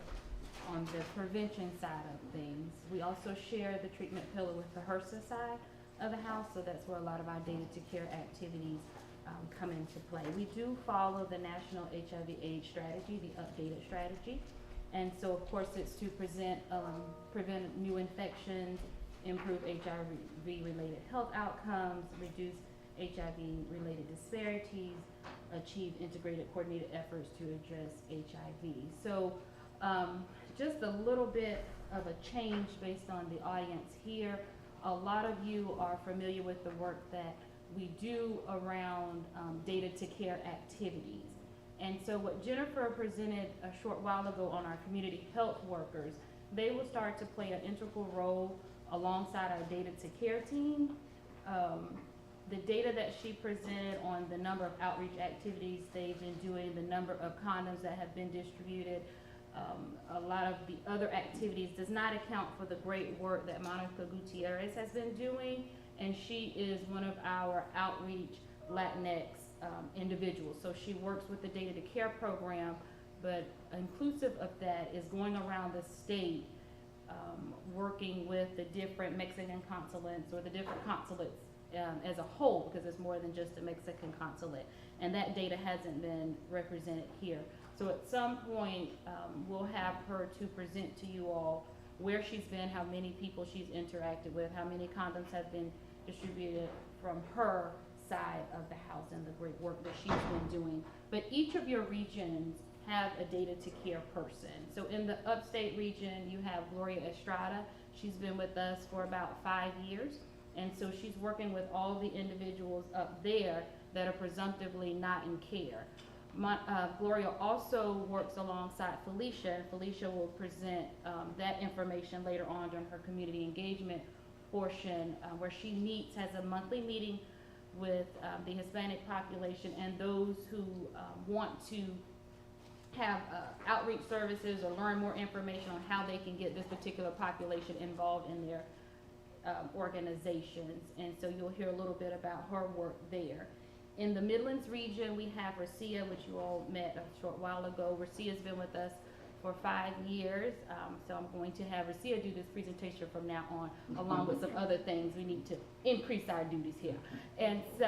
on the prevention side of things. We also share the treatment pillar with the HRSA side of the house, so that's where a lot of our data to care activities come into play. We do follow the National HIV/AIDS strategy, the updated strategy. And so, of course, it's to prevent new infections, improve HIV-related health outcomes, reduce HIV-related disparities, achieve integrated coordinated efforts to address HIV. So just a little bit of a change based on the audience here. A lot of you are familiar with the work that we do around data to care activities. And so what Jennifer presented a short while ago on our community health workers, they will start to play an integral role alongside our data to care team. The data that she presented on the number of outreach activities they've been doing, the number of condoms that have been distributed, a lot of the other activities does not account for the great work that Monica Gutierrez has been doing, and she is one of our outreach Latinx individuals. So she works with the Data to Care program, but inclusive of that is going around the state working with the different Mexican consulates or the different consulates as a whole, because it's more than just a Mexican consulate, and that data hasn't been represented here. So at some point we'll have her to present to you all where she's been, how many people she's interacted with, how many condoms have been distributed from her side of the house, and the great work that she's been doing. But each of your regions have a data to care person. So in the upstate region, you have Gloria Estrada. She's been with us for about 5 years. And so she's working with all the individuals up there that are presumptively not in care. Gloria also works alongside Felicia, and Felicia will present that information later on during her community engagement portion, where she meets, has a monthly meeting with the Hispanic population and those who want to have outreach services or learn more information on how they can get this particular population involved in their organizations. And so you'll hear a little bit about her work there. In the Midlands region, we have Racia, which you all met a short while ago. Racia's been with us for 5 years. So I'm going to have Racia do this presentation from now on, along with some other things. We need to increase our duties here. And so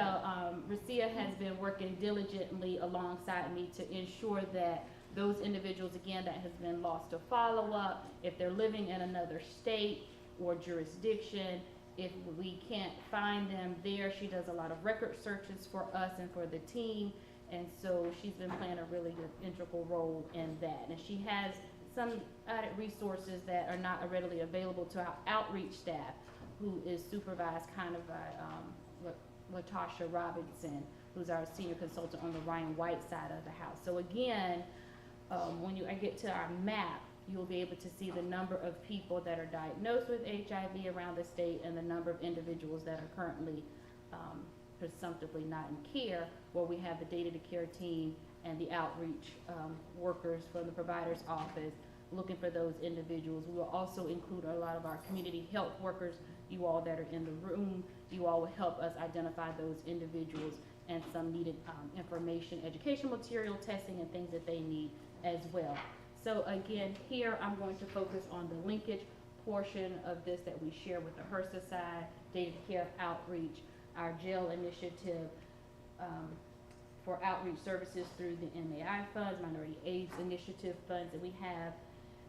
Racia has been working diligently alongside me to ensure that those individuals, again, that has been lost to follow-up, if they're living in another state or jurisdiction, if we can't find them there, she does a lot of record searches for us and for the team. And so she's been playing a really good integral role in that. And she has some added resources that are not readily available to our outreach staff, who is supervised kind of by Latasha Robinson, who's our senior consultant on the Ryan White side of the house. So again, when I get to our map, you'll be able to see the number of people that are diagnosed with HIV around the state and the number of individuals that are currently presumptively not in care, where we have the data to care team and the outreach workers from the provider's office looking for those individuals. We will also include a lot of our community health workers, you all that are in the room. You all will help us identify those individuals and some needed information, education material, testing, and things that they need as well. So again, here I'm going to focus on the linkage portion of this that we share with the HRSA side, data care outreach, our jail initiative for outreach services through the MAI funds, Minority AIDS Initiative funds that we have.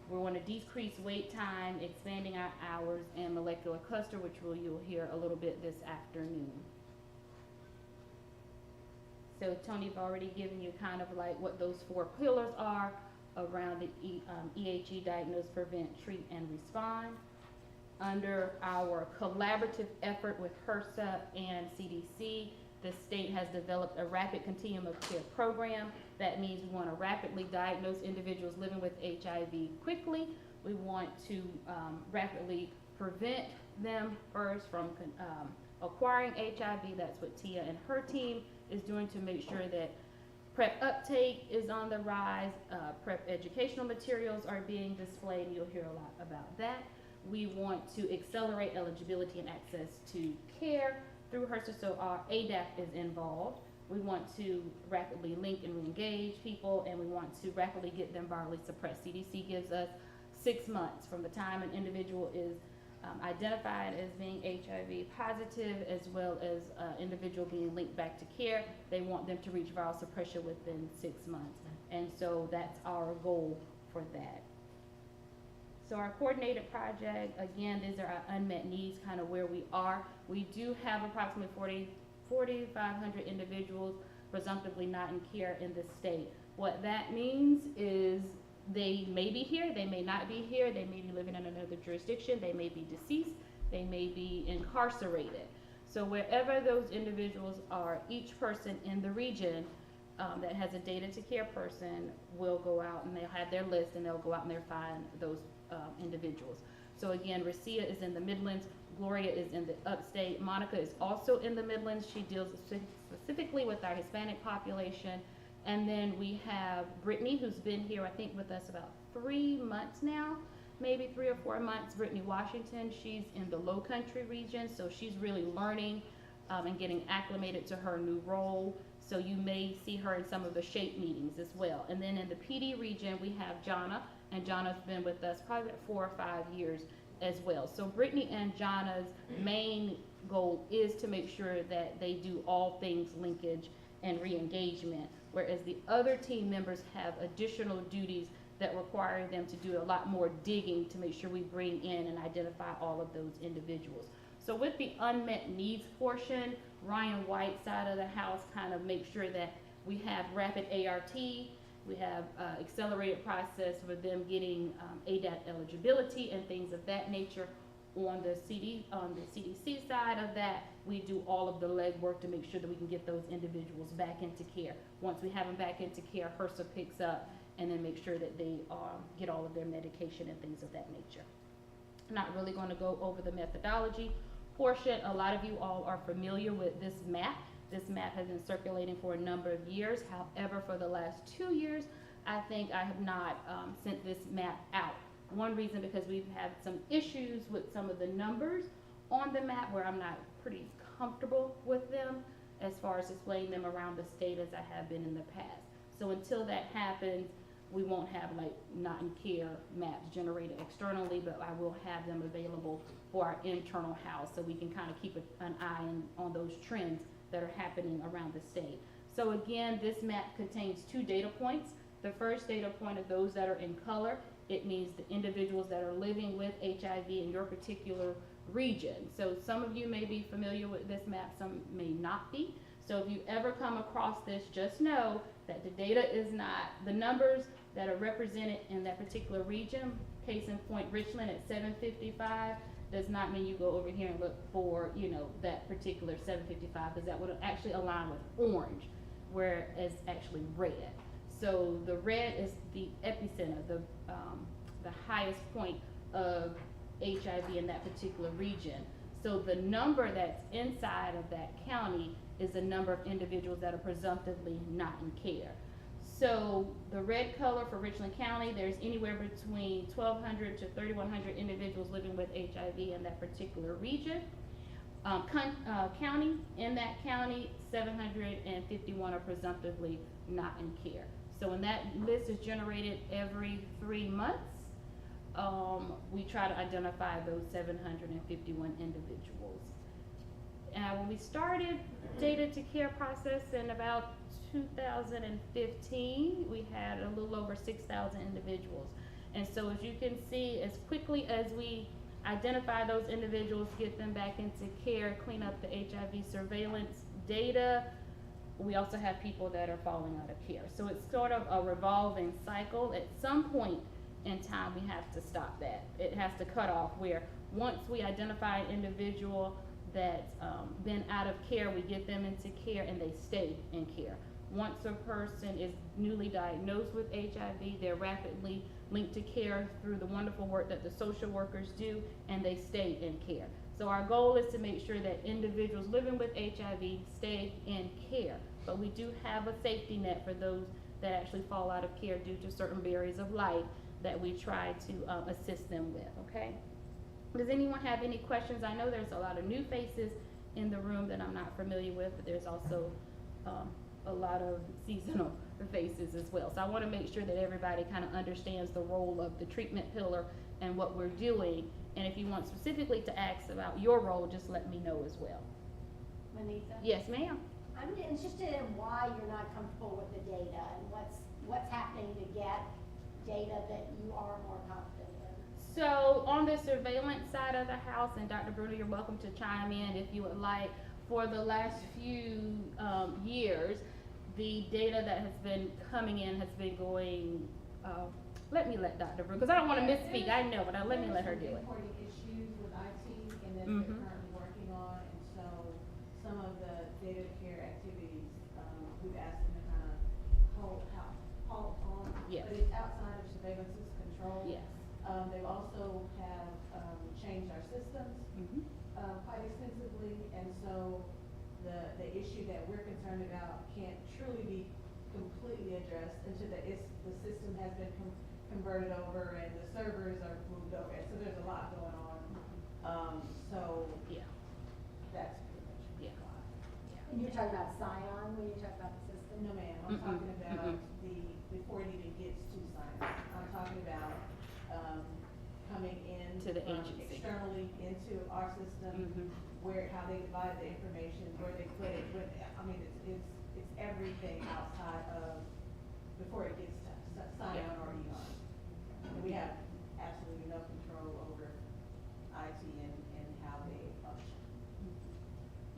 We want to decrease wait time, expanding our hours, and molecular cluster, which you'll hear a little bit this afternoon. So Tony's already given you kind of like what those 4 pillars are around the EHE, diagnose, prevent, treat, and respond. under our collaborative effort with HRSA and CDC, the state has developed a rapid continuum of care program. That means we want to rapidly diagnose individuals living with HIV quickly. We want to rapidly prevent them first from acquiring HIV. That's what Tia and her team is doing to make sure that PrEP uptake is on the rise, PrEP educational materials are being displayed, and you'll hear a lot about that. We want to accelerate eligibility and access to care through HRSA, so our ADAP is involved. We want to rapidly link and re-engage people, and we want to rapidly get them virally suppressed. CDC gives us 6 months from the time an individual is identified as being HIV positive, as well as individual being linked back to care. They want them to reach viral suppression within 6 months. And so that's our goal for that. So our coordinated project, again, these are our unmet needs, kind of where we are. We do have approximately 4,500 individuals presumptively not in care in the state. What that means is they may be here, they may not be here, they may be living in another jurisdiction, they may be deceased, they may be incarcerated. So wherever those individuals are, each person in the region that has a data to care person will go out and they'll have their list and they'll go out and they'll find those individuals. So again, Racia is in the Midlands, Gloria is in the upstate, Monica is also in the Midlands. She deals specifically with our Hispanic population. And then we have Brittany, who's been here, I think, with us about 3 months now, maybe 3 or 4 months. Brittany Washington, she's in the Low Country region, so she's really learning and getting acclimated to her new role. So you may see her in some of the SHAPE meetings as well. And then in the PD region, we have Jonna, and Jonna's been with us probably about 4 or 5 years as well. So Brittany and Jonna's main goal is to make sure that they do all things linkage and re-engagement, whereas the other team members have additional duties that require them to do a lot more digging to make sure we bring in and identify all of those individuals. So with the unmet needs portion, Ryan White's side of the house kind of makes sure that we have rapid ART, we have accelerated process for them getting ADAT eligibility and things of that nature. On the CDC side of that, we do all of the legwork to make sure that we can get those individuals back into care. Once we have them back into care, HRSA picks up and then make sure that they get all of their medication and things of that nature. I'm not really going to go over the methodology portion. A lot of you all are familiar with this map. This map has been circulating for a number of years. However, for the last 2 years, I think I have not sent this map out. One reason because we've had some issues with some of the numbers on the map where I'm not pretty comfortable with them as far as displaying them around the state as I have been in the past. So until that happens, we won't have like not in care maps generated externally, but I will have them available for our internal house so we can kind of keep an eye on those trends that are happening around the state. So again, this map contains 2 data points. The first data point of those that are in color, it means the individuals that are living with HIV in your particular region. So some of you may be familiar with this map, some may not be. So if you ever come across this, just know that the data is not, the numbers that are represented in that particular region, case in point Richland at 755, does not mean you go over here and look for, you know, that particular 755, because that would actually align with orange, whereas actually red. So the red is the epicenter, the highest point of HIV in that particular region. So the number that's inside of that county is the number of individuals that are presumptively not in care. So the red color for Richland County, there's anywhere between 1,200 to 3,100 individuals living with HIV in that particular region. County, in that county, 751 are presumptively not in care. So when that list is generated every 3 months, we try to identify those 751 individuals. When we started data to care process in about 2015, we had a little over 6,000 individuals. And so as you can see, as quickly as we identify those individuals, get them back into care, clean up the HIV surveillance data, we also have people that are falling out of care. So it's sort of a revolving cycle. At some point, in time, we have to stop that. It has to cut off where once we identify an individual that's been out of care, we get them into care and they stay in care. Once a person is newly diagnosed with HIV, they're rapidly linked to care through the wonderful work that the social workers do, and they stay in care. So our goal is to make sure that individuals living with HIV stay in care, but we do have a safety net for those that actually fall out of care due to certain barriers of life that we try to assist them with, okay? Does anyone have any questions? I know there's a lot of new faces in the room that I'm not familiar with, but there's also a lot of seasonal faces as well. So I want to make sure that everybody kind of understands the role of the treatment pillar and what we're doing. And if you want specifically to ask about your role, just let me know as well. Manisa? Yes, ma'am. I'm interested in why you're not comfortable with the data and what's happening to get data that you are more confident in. So on the surveillance side of the house, and Dr. Bruno, you're welcome to chime in if you would like, for the last few years, the data that has been coming in has been going, let Dr. Bruno, because I don't want to misspeak, I know, but let me let her do it. Reporting issues with IT and that Mhm. they're currently working on, and so some of the data care activities, we've asked them to kind of hold on. Yes. But it's outside of surveillance's control. Yes. They also have changed our systems quite extensively, and so the issue that we're concerned about can't truly be completely addressed until the system has been converted over and the servers are moved over. So there's a lot going on. So yeah, that's pretty much why. And you're talking about Scion when you talk about the system? No, ma'am. I'm talking about before it even gets to Scion. I'm talking about coming in to the from agency externally into our system, how they divide the information, where they put it. I mean, it's everything outside of before it gets to Scion or beyond. And we have absolutely no control over IT and how they function.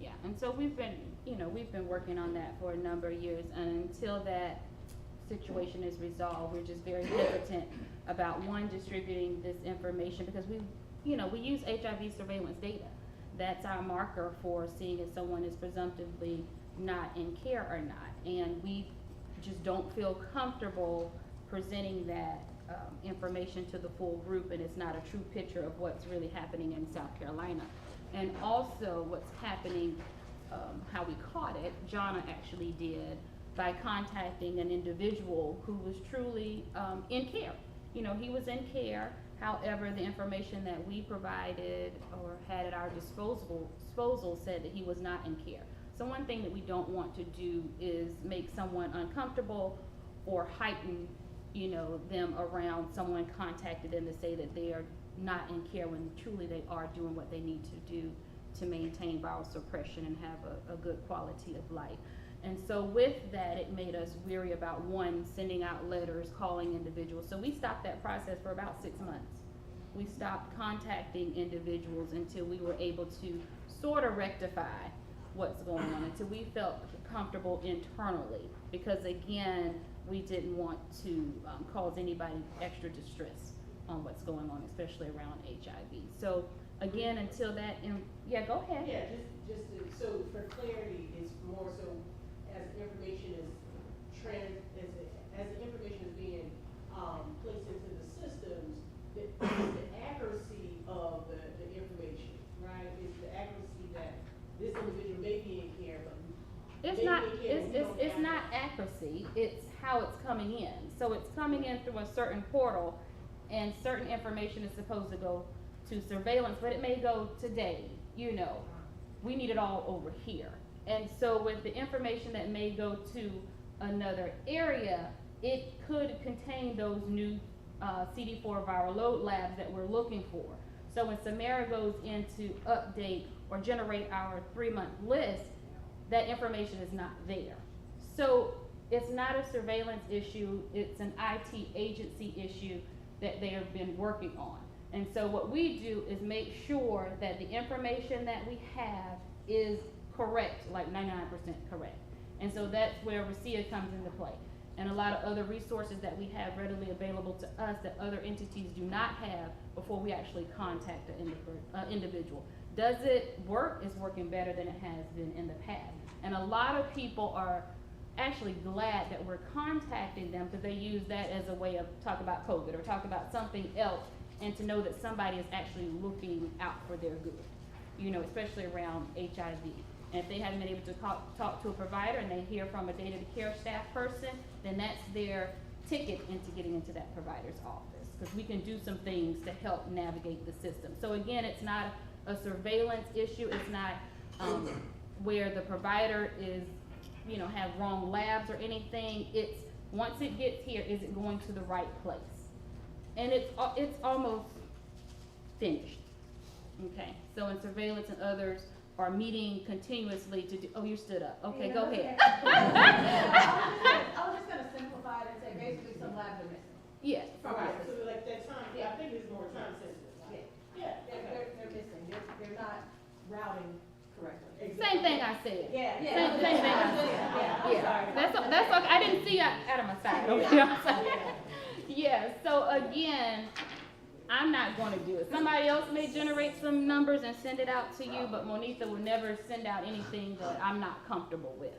Yeah, and so we've been working on that for a number of years, and until that situation is resolved, we're just very hesitant about distributing this information, because we use HIV surveillance data. That's our marker for seeing if someone is presumptively not in care or not, and we just don't feel comfortable presenting that information to the full group, and it's not a true picture of what's really happening in South Carolina. And also what's happening, how we caught it, Jonna actually did, by contacting an individual who was truly in care. He was in care, however, the information that we provided or had at our disposal said that he was not in care. So one thing that we don't want to do is make someone uncomfortable or heighten, them around someone contacted them to say that they are not in care when truly they are doing what they need to do to maintain viral suppression and have a good quality of life. And so with that, it made us weary about sending out letters, calling individuals. So we stopped that process for about 6 months. We stopped contacting individuals until we were able to sort of rectify what's going on, until we felt comfortable internally, because again, we didn't want to cause anybody extra distress on what's going on, especially around HIV. So again, until that, yeah, go ahead. Yeah, so for clarity, it's more so as information is as the information is being placed into the systems, the accuracy of the information, right? It's the accuracy that this individual may be in care, but it's not accuracy, it's how it's coming in. So it's coming in through a certain portal, and certain information is supposed to go to surveillance, but it may go today, we need it all over here. And so with the information that may go to another area, it could contain those new CD4 viral load labs that we're looking for. So when Samara goes in to update or generate our 3-month list, that information is not there. So it's not a surveillance issue, it's an IT agency issue that they have been working on. And so what we do is make sure that the information that we have is correct, like 99% correct. And so that's where RCIA comes into play. and a lot of other resources that we have readily available to us that other entities do not have before we actually contact an individual. Does it work? It's working better than it has been in the past. And a lot of people are actually glad that we're contacting them because they use that as a way of talk about COVID or talk about something else, and to know that somebody is actually looking out for their good, you know, especially around HIV. And if they haven't been able to talk to a provider and they hear from a data care staff person, then that's their ticket into getting into that provider's office, because we can do some things to help navigate the system. So again, it's not a surveillance issue. It's not where the provider is, you know, have wrong labs or anything. It's once it gets here, is it going to the right place? And it's almost finished. Okay, so in surveillance and others are meeting continuously to do, oh, you stood up. Okay, go ahead. I was just gonna simplify it and say basically some labs are missing. Yes. Right. So like that time, I think it's more time sensitive. Right? Yeah, they're missing, they're not routing correctly. Same thing I said. Yeah. Same thing I said. Yeah. That's okay. I didn't see out of my side. Okay, I'm sorry. Yeah, so again, I'm not going to do it. Somebody else may generate some numbers and send it out to you, but Monitha will never send out anything that I'm not comfortable with.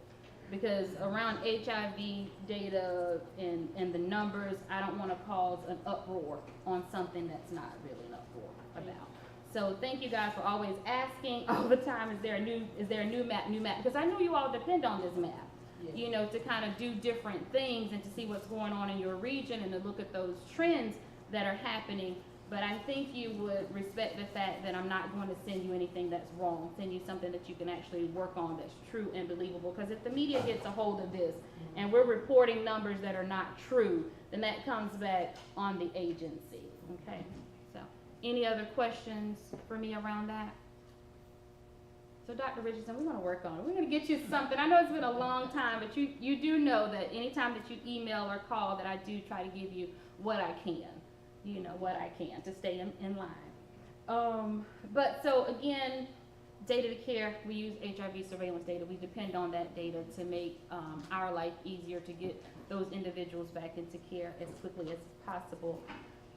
Because around HIV data and the numbers, I don't want to cause an uproar on something that's not really an uproar about. So thank you guys for always asking all the time, is there a new map? Because I know you all depend on this map, you know, to kind of do different things and to see what's going on in your region and to look at those trends that are happening. But I think you would respect the fact that I'm not going to send you anything that's wrong, send you something that you can actually work on that's true and believable. Because if the media gets a hold of this and we're reporting numbers that are not true, then that comes back on the agency, okay? So, any other questions for me around that? So Dr. Richardson, we want to work on it. We're going to get you something. I know it's been a long time, but you do know that anytime that you email or call that I do try to give you what I can. You know, what I can to stay in line. But so again, data to care, we use HIV surveillance data. We depend on that data to make our life easier to get those individuals back into care as quickly as possible.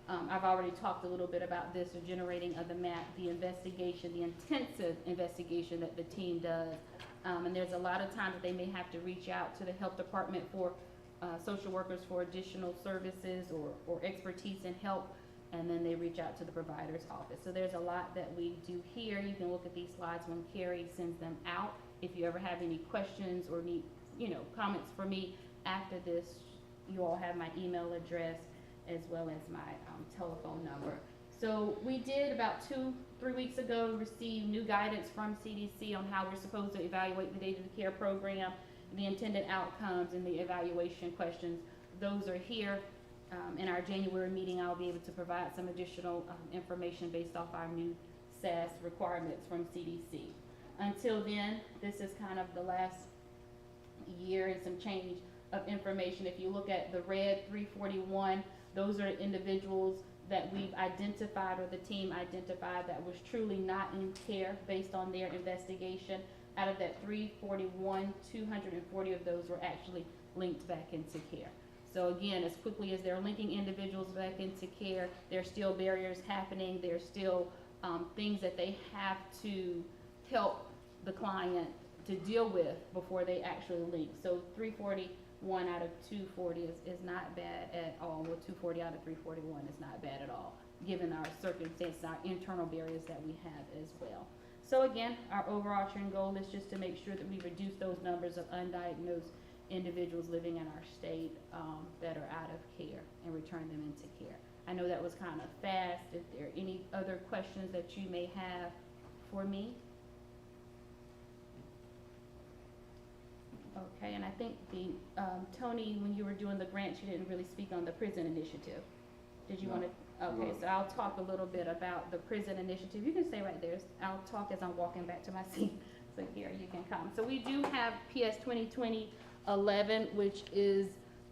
I've already talked a little bit about this, the generating of the map, the investigation, the intensive investigation that the team does. And there's a lot of times that they may have to reach out to the health department for social workers for additional services or expertise and help, and then they reach out to the provider's office. So there's a lot that we do here. You can look at these slides when Carrie sends them out. If you ever have any questions or need, you know, comments for me after this, you all have my email address as well as my telephone number. So we did about 2-3 weeks ago receive new guidance from CDC on how we're supposed to evaluate the data to care program, the intended outcomes and the evaluation questions. Those are here. In our January meeting, I'll be able to provide some additional information based off our new SAS requirements from CDC. Until then, this is kind of the last year and some change of information. If you look at the red 341, those are individuals that we've identified or the team identified that was truly not in care based on their investigation. Out of that 341, 240 of those were actually linked back into care. So again, as quickly as they're linking individuals back into care, there's still barriers happening. There's still things that they have to help the client to deal with before they actually link. So 341 out of 240 is not bad at all. Well, 240 out of 341 is not bad at all, given our circumstances, our internal barriers that we have as well. So again, our overarching goal is just to make sure that we reduce those numbers of undiagnosed individuals living in our state that are out of care and return them into care. I know that was kind of fast. If there are any other questions that you may have for me. Okay, and I think the, Tony, when you were doing the grants, you didn't really speak on the prison initiative. Did you want to? Okay, so I'll talk a little bit about the prison initiative. You can stay right there. I'll talk as I'm walking back to my seat. So here you can come. So we do have PS 2020-11, which is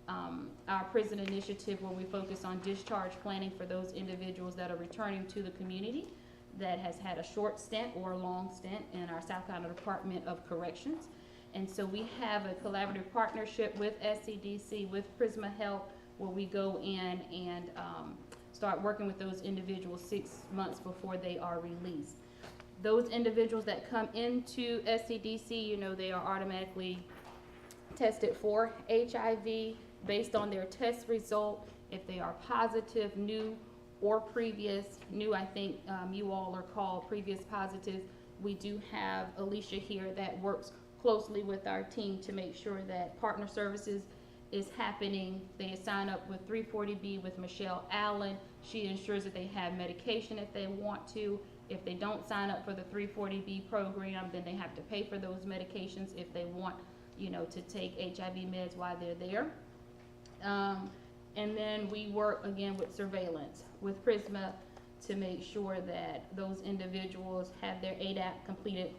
our prison initiative where we focus on discharge planning for those individuals that are returning to the community that has had a short stint or a long stint in our South Carolina Department of Corrections. And so we have a collaborative partnership with SCDC, with Prisma Health, where we go in and start working with those individuals 6 months before they are released. Those individuals that come into SCDC, you know, they are automatically tested for HIV based on their test result. If they are positive, new or previous, new I think you all are called previous positives, we do have Alicia here that works closely with our team to make sure that partner services is happening. They sign up with 340B with Michelle Allen. She ensures that they have medication if they want to. If they don't sign up for the 340B program, then they have to pay for those medications if they want, you know, to take HIV meds while they're there. And then we work again with surveillance with Prisma to make sure that those individuals have their ADAP completed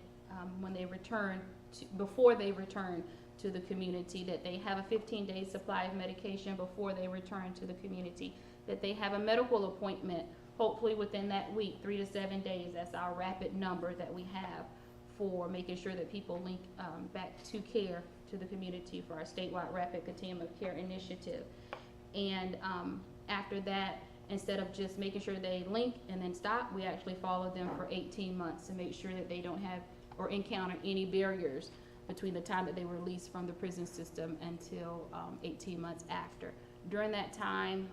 when they return to, before they return to the community, that they have a 15-day supply of medication before they return to the community, that they have a medical appointment hopefully within that week, 3 to 7 days. That's our rapid number that we have for making sure that people link back to care to the community for our statewide rapid continuum of care initiative. And after that, instead of just making sure they link and then stop, we actually follow them for 18 months to make sure that they don't have or encounter any barriers between the time that they were released from the prison system until 18 months after. During that time,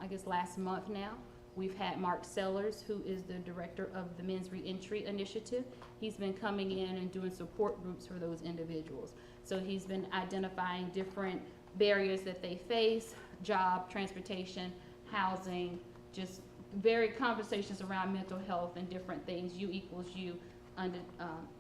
I guess last month now, we've had Mark Sellers, who is the director of the Men's Reentry Initiative. He's been coming in and doing support groups for those individuals. So he's been identifying different barriers that they face, job, transportation, housing, just varied conversations around mental health and different things. U equals U,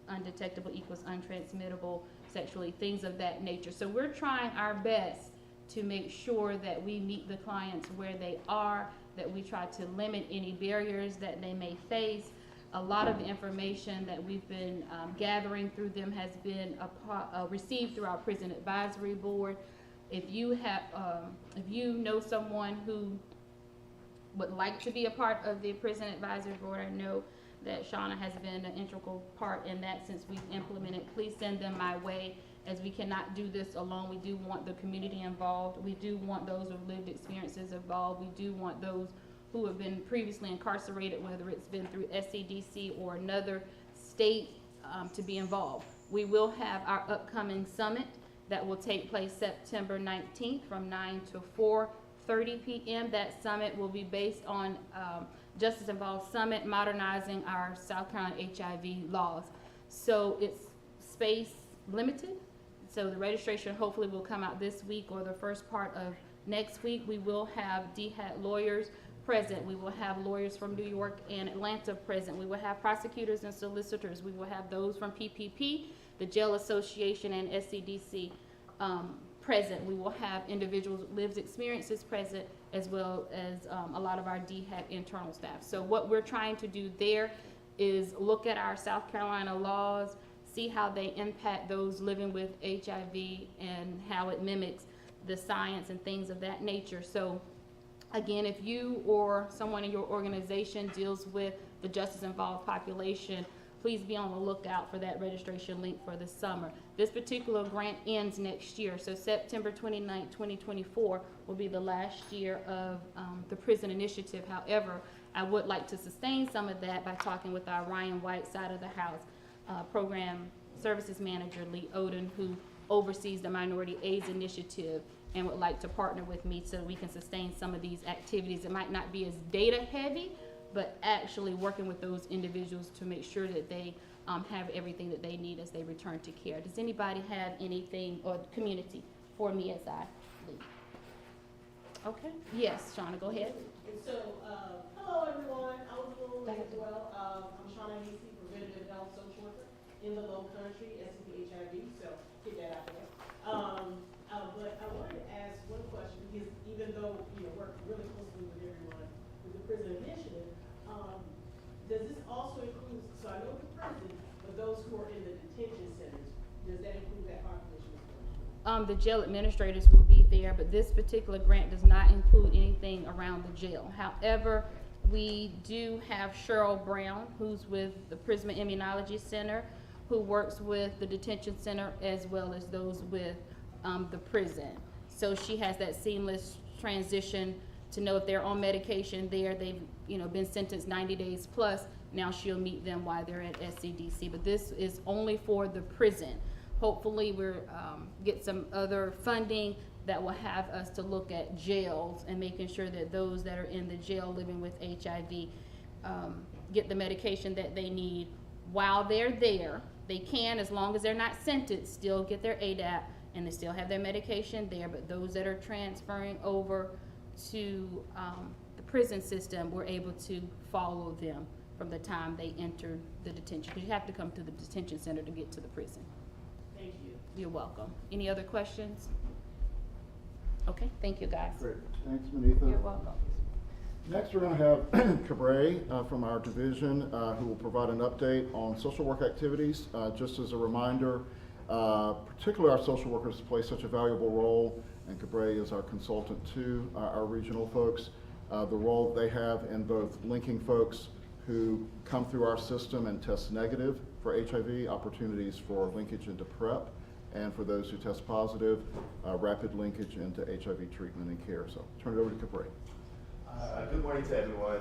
undetectable equals untransmittable sexually, things of that nature. So we're trying our best to make sure that we meet the clients where they are, that we try to limit any barriers that they may face. A lot of the information that we've been gathering through them has been received through our Prison Advisory Board. If you have, if you know someone who would like to be a part of the Prison Advisory Board, I know that Shauna has been an integral part in that since we've implemented. Please send them my way, as we cannot do this alone. We do want the community involved. We do want those with lived experiences involved. We do want those who have been previously incarcerated, whether it's been through SCDC or another state, to be involved. We will have our upcoming summit that will take place September 19th from 9 to 4:30 p.m. That summit will be based on Justice Involved Summit, modernizing our South Carolina HIV laws. So it's space limited. So the registration hopefully will come out this week or the first part of next week. We will have DHAT lawyers present. We will have lawyers from New York and Atlanta present. We will have prosecutors and solicitors. We will have those from PPP, the Jail Association, and SCDC present. We will have individuals with lived experiences present, as well as a lot of our DHAT internal staff. So what we're trying to do there is look at our South Carolina laws, see how they impact those living with HIV and how it mimics the science and things of that nature. So again, if you or someone in your organization deals with the justice involved population, please be on the lookout for that registration link for the summer. This particular grant ends next year, so September 29, 2024 will be the last year of the prison initiative. However, I would like to sustain some of that by talking with our Ryan White side of the house, program services manager Lee Oden, who oversees the Minority AIDS Initiative, and would like to partner with me so we can sustain some of these activities. It might not be as data heavy, but actually working with those individuals to make sure that they have everything that they need as they return to care. Does anybody have anything, or community, for me as I leave? Okay, yes, Shauna, go ahead. And so, hello everyone, I was Lulu as well. I'm Shauna Hasty, preventative health social worker in the Low Country, SCP HIV, so get that out there. But I wanted to ask one question, because even though, you know, work really closely with everyone with the prison initiative, does this also include, so I know the prison, but those who are in the detention centers, does that include that population as well? The jail administrators will be there, but this particular grant does not include anything around the jail. However, we do have Cheryl Brown, who's with the Prisma Immunology Center, who works with the detention center as well as those with the prison. So she has that seamless transition to know if they're on medication there, they've been sentenced 90 days plus, now she'll meet them while they're at SCDC. But this is only for the prison. Hopefully we'll get some other funding that will have us to look at jails and making sure that those that are in the jail living with HIV get the medication that they need while they're there. They can, as long as they're not sentenced, still get their ADAP and they still have their medication there. But those that are transferring over to the prison system, we're able to follow them from the time they enter the detention, because you have to come to the detention center to get to the prison. Thank you. You're welcome. Any other questions? Okay, thank you guys. Great, thanks, Manitha. You're welcome. Next, we're going to have Cabray from our division who will provide an update on social work activities. Just as a reminder, particularly our social workers play such a valuable role, and Cabray is our consultant to our regional folks. The role they have in both linking folks who come through our system and test negative for HIV, opportunities for linkage into PrEP, and for those who test positive, rapid linkage into HIV treatment and care. So turn it over to Cabray. Good morning to everyone.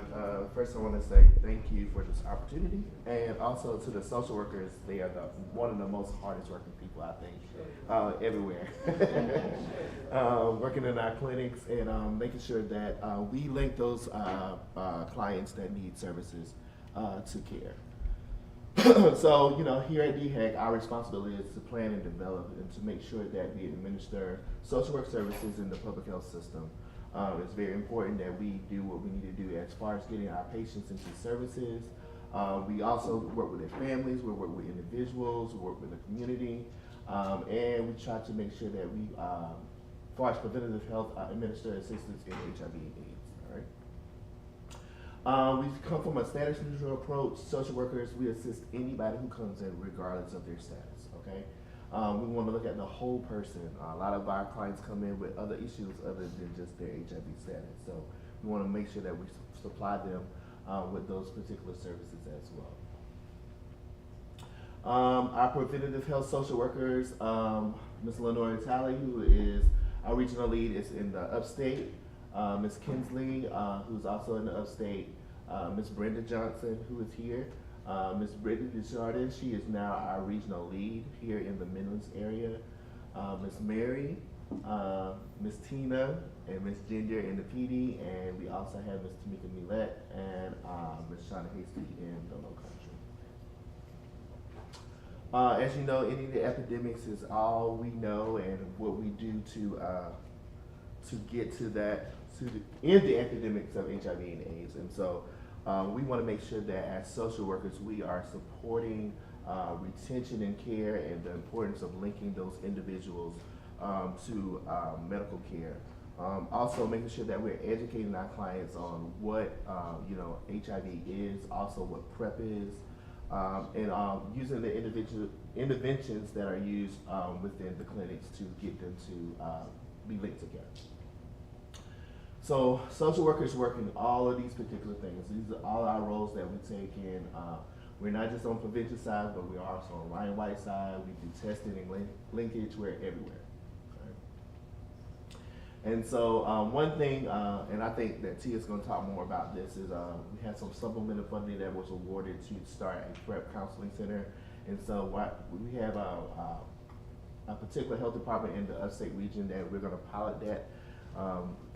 First I want to say thank you for this opportunity, and also to the social workers. They are one of the most hardest working people, I think, everywhere. Working in our clinics and making sure that we link those clients that need services to care. So, here at DHEC, our responsibility is to plan and develop and to make sure that we administer social work services in the public health system. It's very important that we do what we need to do as far as getting our patients into services. We also work with their families, we work with individuals, we work with the community, and we try to make sure that we, as far as preventative health, administer assistance in HIV and AIDS. All right. We come from a status neutral approach. Social workers, we assist anybody who comes in regardless of their status, okay? We want to look at the whole person. A lot of our clients come in with other issues other than just their HIV status. So we want to make sure that we supply them with those particular services as well. Our preventative health social workers, Ms. Lenore Talley, who is our regional lead, is in the upstate. Ms. Kinsley, who's also in the upstate. Ms. Brenda Johnson, who is here. Ms. Brittany Desjardins, she is now our regional lead here in the Midlands area. Ms. Mary, Ms. Tina, and Ms. Ginger in the PD, and we also have Ms. Tamika Millette and Ms. Shauna Hasty in the Low Country. As you know, any of the epidemics is all we know and what we do to get to that, end the epidemics of HIV and AIDS. And so we want to make sure that as social workers, we are supporting retention and care and the importance of linking those individuals to medical care. Also making sure that we're educating our clients on what HIV is, also what PrEP is, and using the individual interventions that are used within the clinics to get them to be linked together. So social workers work in all of these particular things. These are all our roles that we take in. We're not just on prevention side, but we're also on Ryan White side. We do testing and linkage. We're everywhere. Okay? And so one thing, and I think that Tia's going to talk more about this, is we had some supplemental funding that was awarded to start a PrEP counseling center. And so we have a particular health department in the upstate region that we're going to pilot that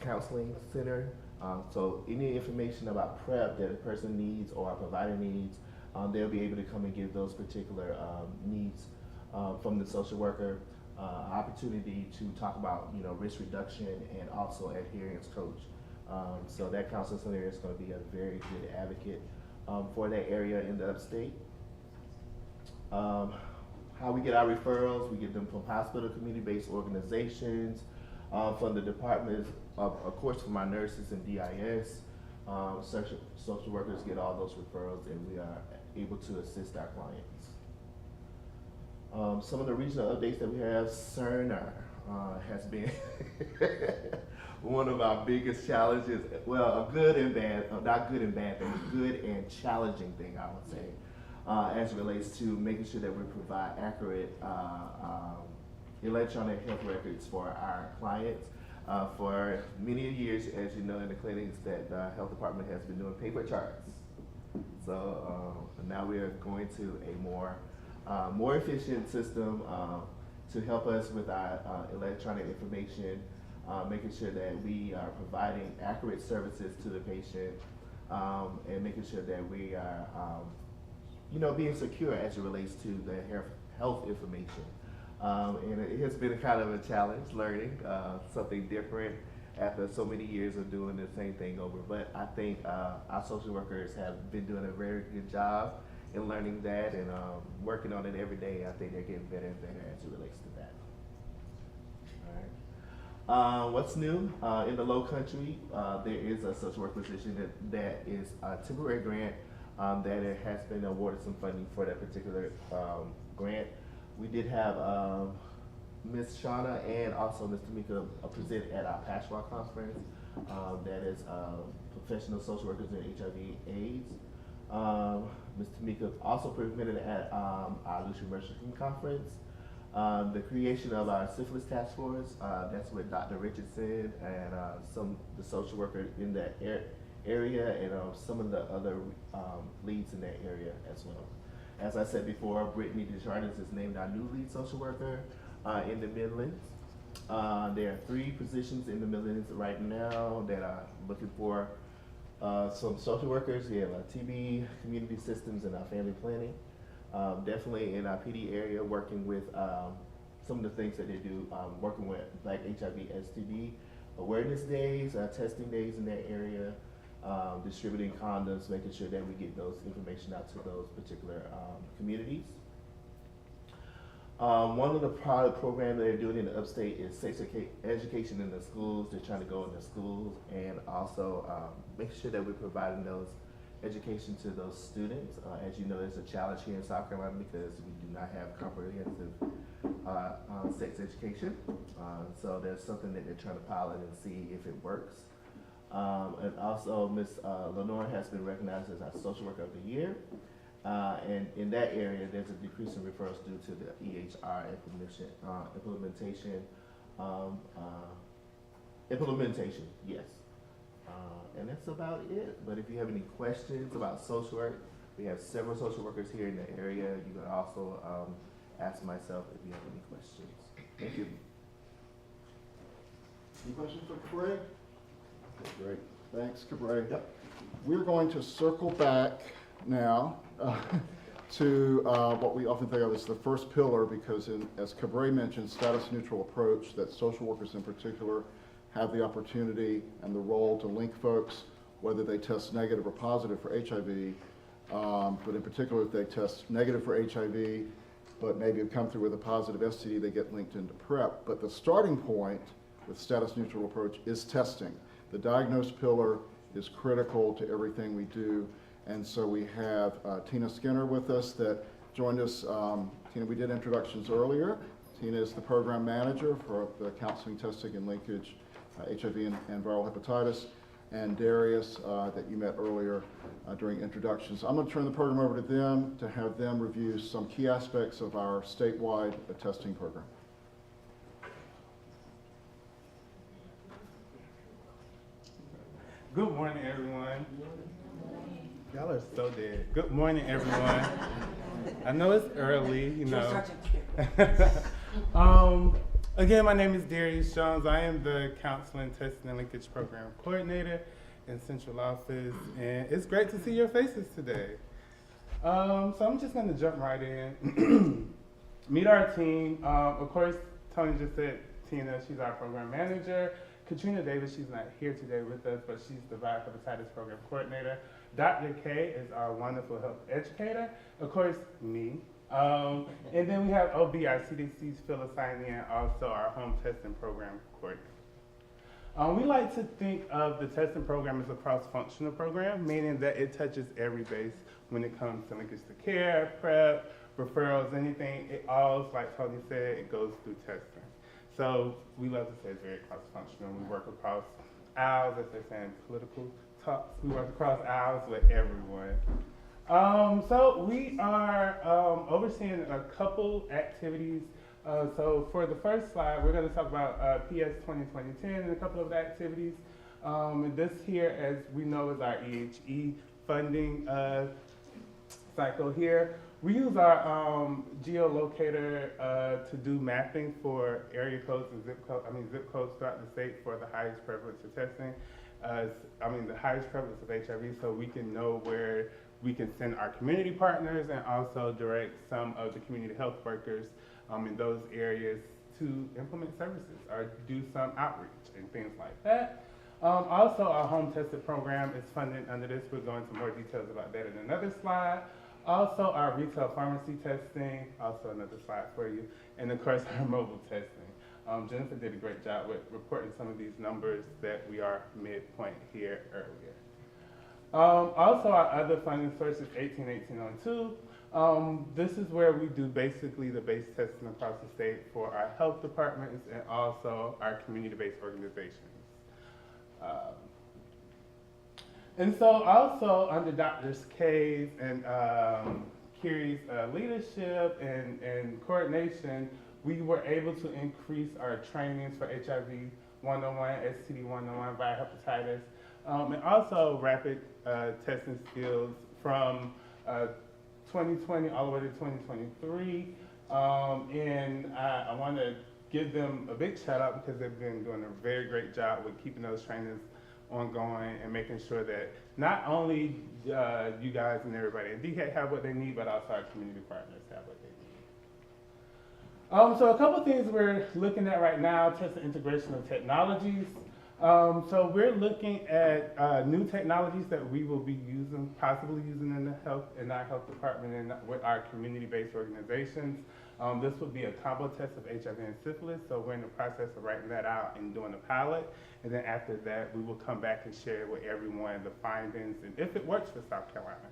counseling center. So any information about PrEP that a person needs or a provider needs, they'll be able to come and give those particular needs from the social worker. Opportunity to talk about risk reduction and also adherence coach. So that counseling center is going to be a very good advocate for that area in the upstate. How we get our referrals, we get them from hospital community-based organizations, from the departments, of course from our nurses and DIS. Social workers get all those referrals and we are able to assist our clients. Some of the regional updates that we have, Cerner has been one of our biggest challenges. Well, a good and bad, not good and bad thing, good and challenging thing, I would say. as it relates to making sure that we provide accurate electronic health records for our clients. For many years, as you know, in the clinics, that the health department has been doing paper charts. So now we are going to a more efficient system to help us with our electronic information, making sure that we are providing accurate services to the patient, and making sure that we are, being secure as it relates to the health information. And it has been kind of a challenge learning something different after so many years of doing the same thing over. But I think our social workers have been doing a very good job in learning that and working on it every day. I think they're getting better and better as it relates to that. All right. What's new? In the Low Country, there is a social work position that is a temporary grant that it has been awarded some funding for that particular grant. We did have Ms. Shauna and also Ms. Tamika present at our Pashwa conference. That is professional social workers in HIV/AIDS. Ms. Tamika also presented at our Lucia Mercer conference. The creation of our syphilis task force, that's with Dr. Richardson and some the social workers in that area and some of the other leads in that area as well. As I said before, Brittany Desjardins is named our new lead social worker in the Midlands. There are 3 positions in the Midlands right now that are looking for some social workers. We have TB, community systems, and our family planning. Definitely in our PD area, working with some of the things that they do, working with Black HIV STD awareness days, testing days in that area, distributing condoms, making sure that we get those information out to those particular communities. One of the pilot programs they're doing in the upstate is sex education in the schools. They're trying to go into schools and also make sure that we're providing those education to those students. As you know, there's a challenge here in South Carolina because we do not have comprehensive sex education. So there's something that they're trying to pilot and see if it works. And also Ms. Lenore has been recognized as our Social Worker of the Year. And in that area, there's a decrease in referrals due to the EHR implementation, yes. And that's about it. But if you have any questions about social work, we have several social workers here in the area. You can also ask myself if you have any questions. Thank you. Any questions for Cabray? Okay, great. Thanks, Cabray. Yep. We're going to circle back now to what we often think of as the first pillar, because as Cabray mentioned, status neutral approach, that social workers in particular have the opportunity and the role to link folks, whether they test negative or positive for HIV, but in particular if they test negative for HIV, but maybe have come through with a positive STD, they get linked into PrEP. But the starting point with status neutral approach is testing. The diagnose pillar is critical to everything we do. And so we have Tina Skinner with us that joined us. Tina, we did introductions earlier. Tina is the program manager for the counseling, testing, and linkage, HIV and viral hepatitis. And Darius, that you met earlier during introductions. I'm going to turn the program over to them to have them review some key aspects of our statewide testing program. Good morning, everyone. Y'all are so dead. Good morning, everyone. I know it's early, you know. Again, my name is Darius Jones. I am the Counseling, Testing, and Linkage Program Coordinator in Central Office, and it's great to see your faces today. So I'm just going to jump right in. Meet our team. Of course, Tony just said Tina, she's our program manager. Katrina Davis, she's not here today with us, but she's the viral hepatitis program coordinator. Dr. K is our wonderful health educator. Of course, me. And then we have OB, our CDC's field assignee, and also our home testing program coordinator. We like to think of the testing program as a cross-functional program, meaning that it touches every base when it comes to linkage to care, PrEP, referrals, anything. It all, like Tony said, it goes through testing. So we love to say it's very cross-functional. We work across aisles, as they say in political talks. We work across aisles with everyone. So we are overseeing a couple activities. So for the first slide, we're going to talk about PS 2020-10 and a couple of the activities. And this here, as we know, is our EHE funding cycle here. We use our geolocator to do mapping for area codes and zip codes throughout the state for the highest prevalence of testing. The highest prevalence of HIV, so we can know where we can send our community partners and also direct some of the community health workers in those areas to implement services or do some outreach and things like that. Also, our home tested program is funded under this. We'll go into more details about that in another slide. Also, our retail pharmacy testing, also another slide for you. And of course, our mobile testing. Jennifer did a great job with reporting some of these numbers that we are midpoint here earlier. Also, our other funding source is 181802. This is where we do basically the base testing across the state for our health departments and also our community-based organizations. And so also under Dr. Kay's and Kiri's leadership and coordination, we were able to increase our trainings for HIV 101, STD 101, viral hepatitis, and also rapid testing skills from 2020 all the way to 2023. And I want to give them a big shout out because they've been doing a very great job with keeping those trainings ongoing and making sure that not only you guys and everybody at DHEC have what they need, but also our community partners have what they need. So a couple things we're looking at right now, testing integration of technologies. So we're looking at new technologies that we will be using, possibly using in our health department and with our community-based organizations. This would be a combo test of HIV and syphilis, so we're in the process of writing that out and doing a pilot. And then after that, we will come back and share with everyone the findings and if it works for South Carolina.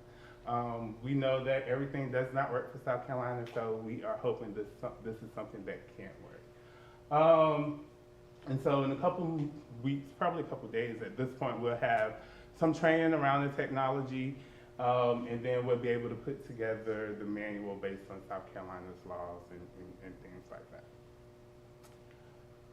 We know that everything does not work for South Carolina, so we are hoping this is something that can work. And so in a couple weeks, probably a couple days at this point, we'll have some training around the technology, and then we'll be able to put together the manual based on South Carolina's laws and things like that.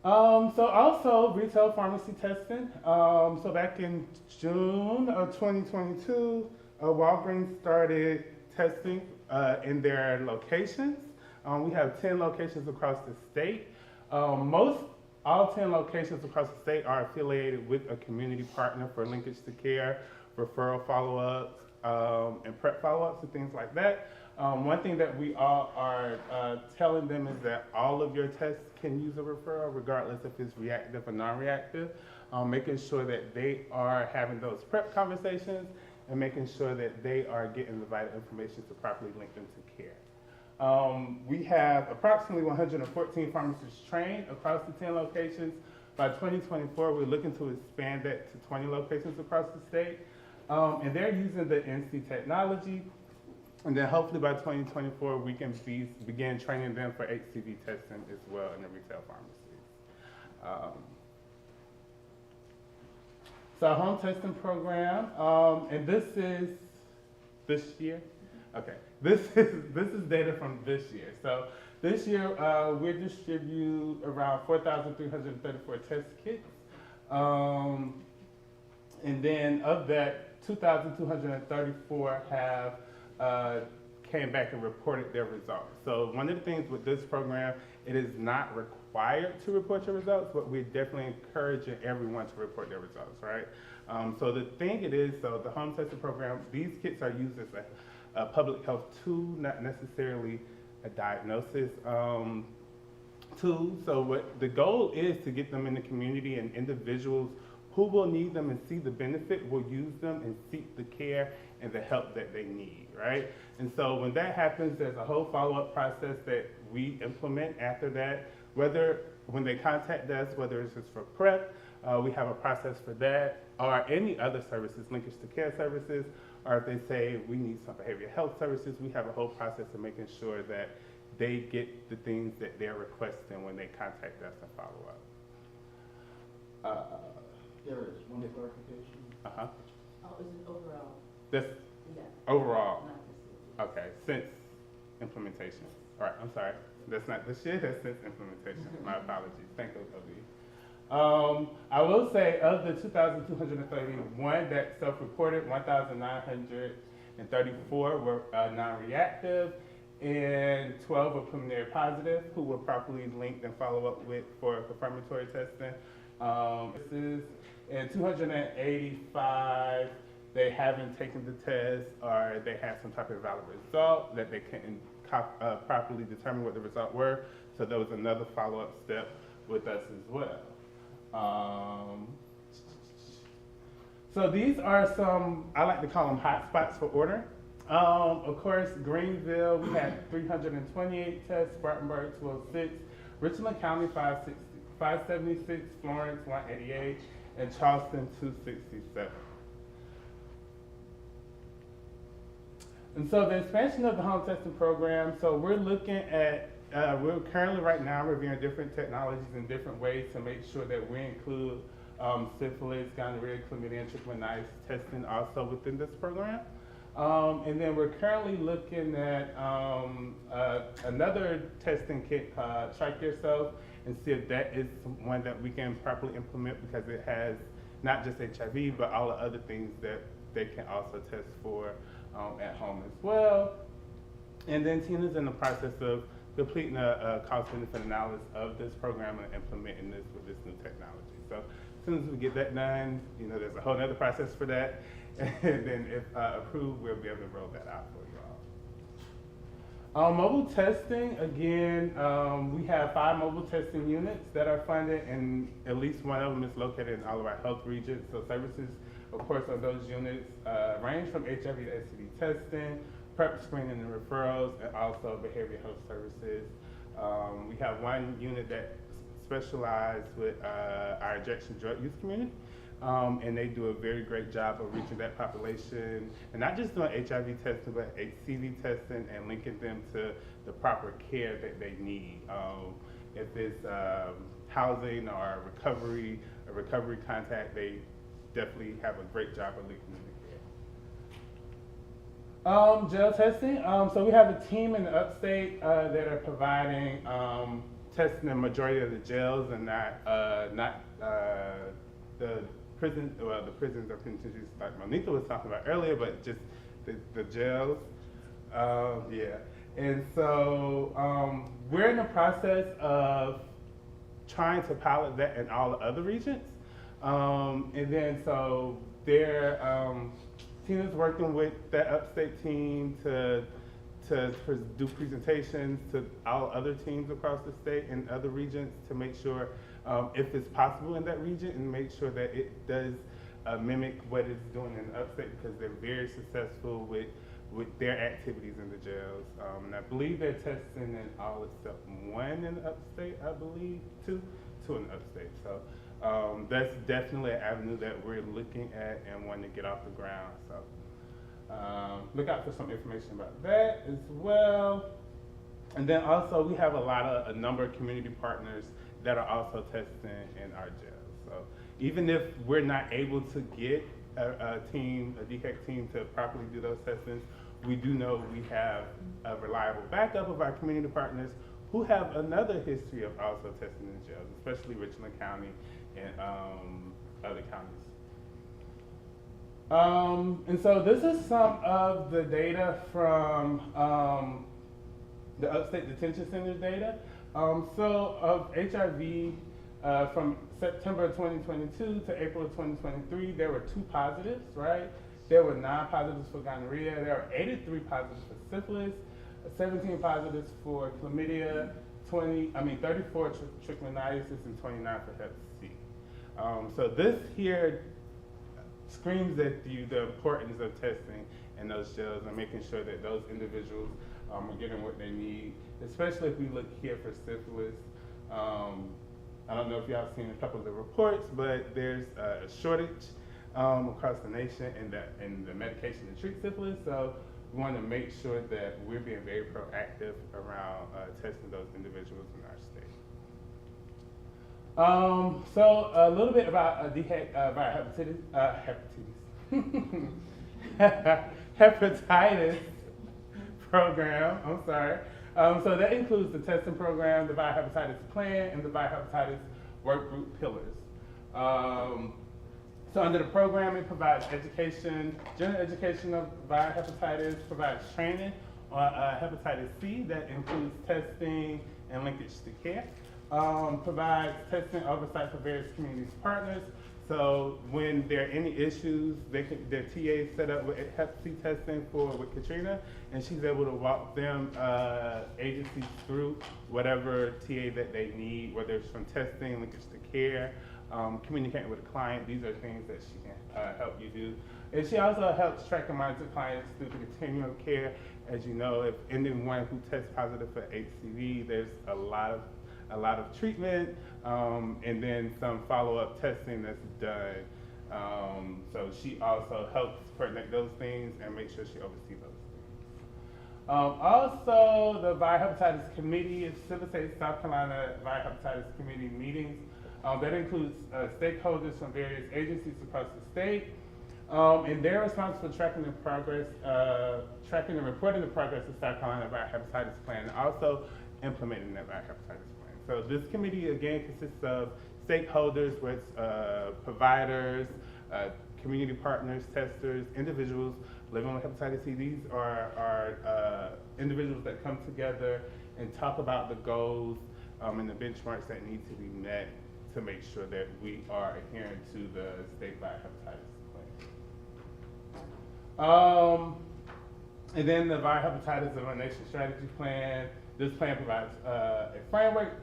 So also retail pharmacy testing. So back in June of 2022, Walgreens started testing in their locations. We have 10 locations across the state. All 10 locations across the state are affiliated with a community partner for linkage to care, referral follow-ups, and prep follow-ups and things like that. One thing that we all are telling them is that all of your tests can use a referral, regardless if it's reactive or non-reactive, making sure that they are having those prep conversations and making sure that they are getting the vital information to properly link them to care. We have approximately 114 pharmacists trained across the 10 locations. By 2024, we're looking to expand that to 20 locations across the state. And they're using the NC technology. And then hopefully by 2024, we can begin training them for HCV testing as well in the retail pharmacies. So our home testing program, and this is this year. Okay, this is data from this year. So this year we distribute around 4,334 test kits, and then of that, 2,234 have came back and reported their results. So one of the things with this program, it is not required to report your results, but we're definitely encouraging everyone to report their results, right? So the thing it is, so the home testing program, these kits are used as a public health tool, not necessarily a diagnosis tool. So what the goal is to get them in the community, and individuals who will need them and see the benefit will use them and seek the care and the help that they need, right? And so when that happens, there's a whole follow-up process that we implement after that, whether when they contact us, whether it's just for PrEP, we have a process for that, or any other services, linkage to care services, or if they say we need some behavioral health services, we have a whole process of making sure that they get the things that they're requesting when they contact us and follow up. There is one clarification. Uh-huh. Oh, is it overall? That's Yeah. overall. Not Okay, since implementation. All right, I'm sorry. That's not this year, that's since implementation. My apologies. Thank you, Kobe. I will say of the 2,231 that self-reported, 1,934 were non-reactive, and 12 were preliminary positive who were properly linked and follow up with for confirmatory testing. And 285, they haven't taken the test or they had some type of valid result that they couldn't properly determine what the result were. So there was another follow-up step with us as well. So these are some, I like to call them hotspots for order. Of course, Greenville, we had 328 tests, Spartanburg 206, Richland County 576, Florence 188, and Charleston 267. And so the expansion of the home testing program, so we're looking at, we're currently right now reviewing different technologies and different ways to make sure that we include syphilis, gonorrhea, chlamydia, and trichomoniasis testing also within this program. And then we're currently looking at another testing kit called Track Yourself and see if that is one that we can properly implement because it has not just HIV, but all the other things that they can also test for at home as well. And then Tina's in the process of completing a cost-benefit analysis of this program and implementing this with this new technology. So as soon as we get that done, you know, there's a whole other process for that. And then if approved, we'll be able to roll that out for you all. Mobile testing, again, we have 5 mobile testing units that are funded, and at least one of them is located in all of our health regions. So services, of course, on those units range from HIV to STD testing, PrEP screening and referrals, and also behavioral health services. We have one unit that specializes with our injection drug use community. And they do a very great job of reaching that population, and not just doing HIV testing, but HCV testing and linking them to the proper care that they need. If it's housing or a recovery contact, they definitely have a great job of linking them to care. Jail testing. So we have a team in the upstate that are providing testing in the majority of the jails and not the prisons or penitentiaries like Monica was talking about earlier, but just the jails. Yeah. And so we're in the process of trying to pilot that in all the other regions. And then so Tina's working with that upstate team to do presentations to all other teams across the state and other regions to make sure if it's possible in that region and make sure that it does mimic what it's doing in the upstate because they're very successful with their activities in the jails. And I believe they're testing in all except one in the upstate, I believe, two in the upstate. So that's definitely an avenue that we're looking at and wanting to get off the ground. So look out for some information about that as well. And then also we have a number of community partners that are also testing in our jails. So even if we're not able to get a DHEC team to properly do those testings, we do know we have a reliable backup of our community partners who have another history of also testing in jails, especially Richland County and other counties. And so this is some of the data from the upstate detention center data. So of HIV, from September 2022 to April 2023, there were 2 positives, right? There were 9 positives for gonorrhea. There were 83 positives for syphilis, 17 positives for chlamydia, 34 trichomoniasis, and 29 for hep C. So this here screams at you the importance of testing in those jails and making sure that those individuals are getting what they need, especially if we look here for syphilis. I don't know if y'all have seen a couple of the reports, but there's a shortage across the nation in the medication to treat syphilis. So we want to make sure that we're being very proactive around testing those individuals in our state. So a little bit about hepatitis. Hepatitis. program. I'm sorry. So that includes the testing program, the biohepatitis plan, and the biohepatitis work group pillars. So under the program, it provides education, general education of biohepatitis, provides training on hepatitis C that includes testing and linkage to care, provides testing oversight for various community partners. So when there are any issues, their TA set up with Hep C testing with Katrina, and she's able to walk them agencies through whatever TA that they need, whether it's from testing, linkage to care, communicating with the client. These are things that she can help you do. And she also helps track and monitor clients through the continuum of care. As you know, if anyone who tests positive for HCV, there's a lot of treatment, and then some follow-up testing that's done. So she also helps coordinate those things and make sure she oversees those things. Also, the Biohepatitis Committee facilitates South Carolina Biohepatitis Committee meetings. That includes stakeholders from various agencies across the state. And they're responsible for tracking the progress, tracking and reporting the progress of South Carolina Biohepatitis Plan, and also implementing that Biohepatitis Plan. So this committee, again, consists of stakeholders, with providers, community partners, testers, individuals living with hepatitis C. These are individuals that come together and talk about the goals and the benchmarks that need to be met to make sure that we are adhering to the state biohepatitis plan. And then the Biohepatitis Elimination Strategy Plan. This plan provides a framework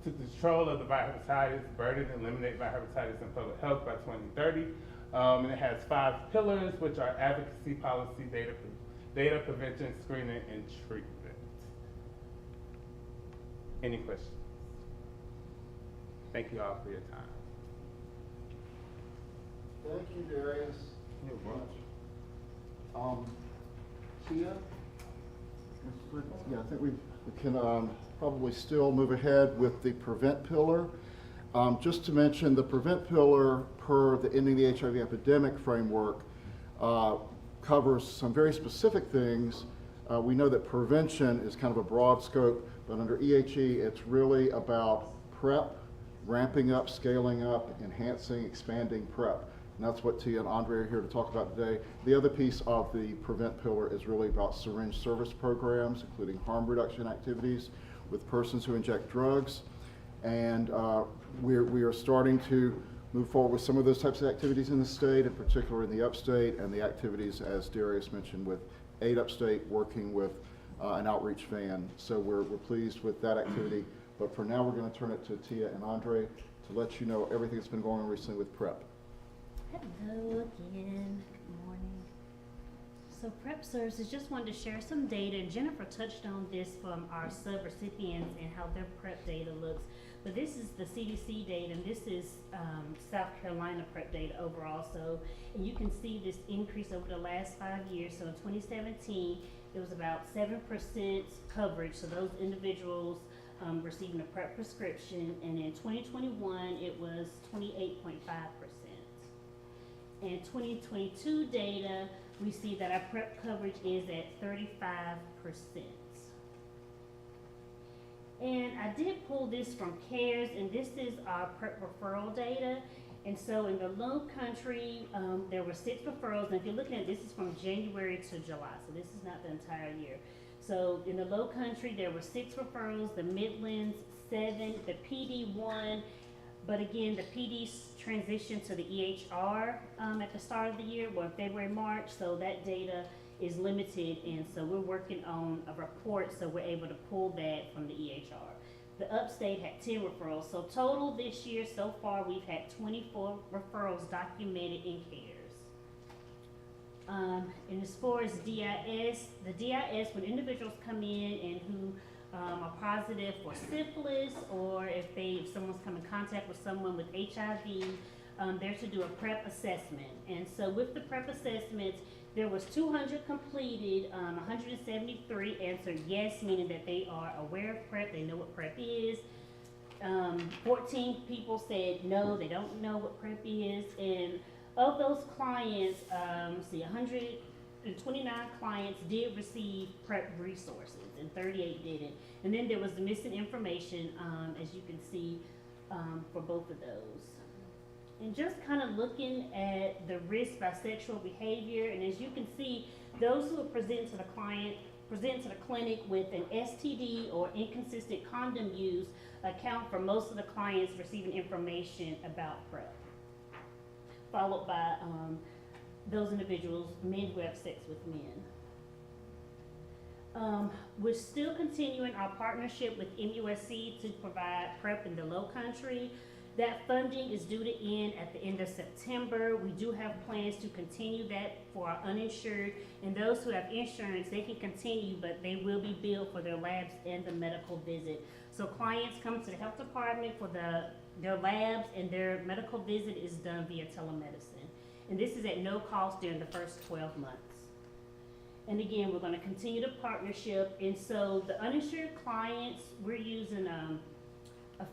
to control of the biohepatitis burden and eliminate biohepatitis in public health by 2030. And it has 5 pillars, which are advocacy, policy, data prevention, screening, and treatment. Any questions? Thank you all for your time. Thank you, Darius. Tia? Yeah, I think we can probably still move ahead with the prevent pillar. Just to mention, the prevent pillar, per the Ending the HIV Epidemic framework, covers some very specific things. We know that prevention is kind of a broad scope, but under EHE, it's really about PrEP, ramping up, scaling up, enhancing, expanding PrEP. And that's what Tia and Andre are here to talk about today. The other piece of the prevent pillar is really about syringe service programs, including harm reduction activities with persons who inject drugs. And we are starting to move forward with some of those types of activities in the state, in particular in the upstate, and the activities, as Darius mentioned, with Aid Upstate working with an outreach van. So we're pleased with that activity. But for now, we're going to turn it to Tia and Andre to let you know everything that's been going on recently with PrEP. Hello again. Good morning. So PrEP Services just wanted to share some data. Jennifer touched on this from our sub-recipients and how their PrEP data looks. But this is the CDC data, and this is South Carolina PrEP data overall. So, and you can see this increase over the last 5 years. So in 2017, it was about 7% coverage. So those individuals receiving a PrEP prescription, and in 2021 it was 28.5%. And 2022 data, we see that our PrEP coverage is at 35%. And I did pull this from CARES, and this is our PrEP referral data. And so in the low country, there were 6 referrals, and if you're looking at this is from January to July, so this is not the entire year. So in the low country, there were 6 referrals, the Midlands 7, the PD 1, but again, the PD's transitioned to the EHR at the start of the year, well, February, March, so that data is limited, and so we're working on a report so we're able to pull that from the EHR. The upstate had 10 referrals, so total this year so far we've had 24 referrals documented in CARES. And as far as DIS, the DIS, when individuals come in and who are positive for syphilis, or if someone's come in contact with someone with HIV, they're to do a PrEP assessment. And so with the PrEP assessments, there was 200 completed, 173 answered yes, meaning that they are aware of PrEP, they know what PrEP is. 14 people said no, they don't know what PrEP is. And of those clients, 100 29 clients did receive prep resources and 38 didn't. And then there was the missing information, as you can see, for both of those. And just kind of looking at the risk by sexual behavior, and as you can see, those who are present to the clinic with an STD or inconsistent condom use account for most of the clients receiving information about PrEP, followed by those individuals, men who have sex with men. We're still continuing our partnership with MUSC to provide PrEP in the Low Country. That funding is due to end at the end of September. We do have plans to continue that for our uninsured, and those who have insurance, they can continue, but they will be billed for their labs and the medical visit. So clients come to the health department for their labs, and their medical visit is done via telemedicine. And this is at no cost during the first 12 months. And again, we're gonna continue the partnership, and so the uninsured clients, we're using a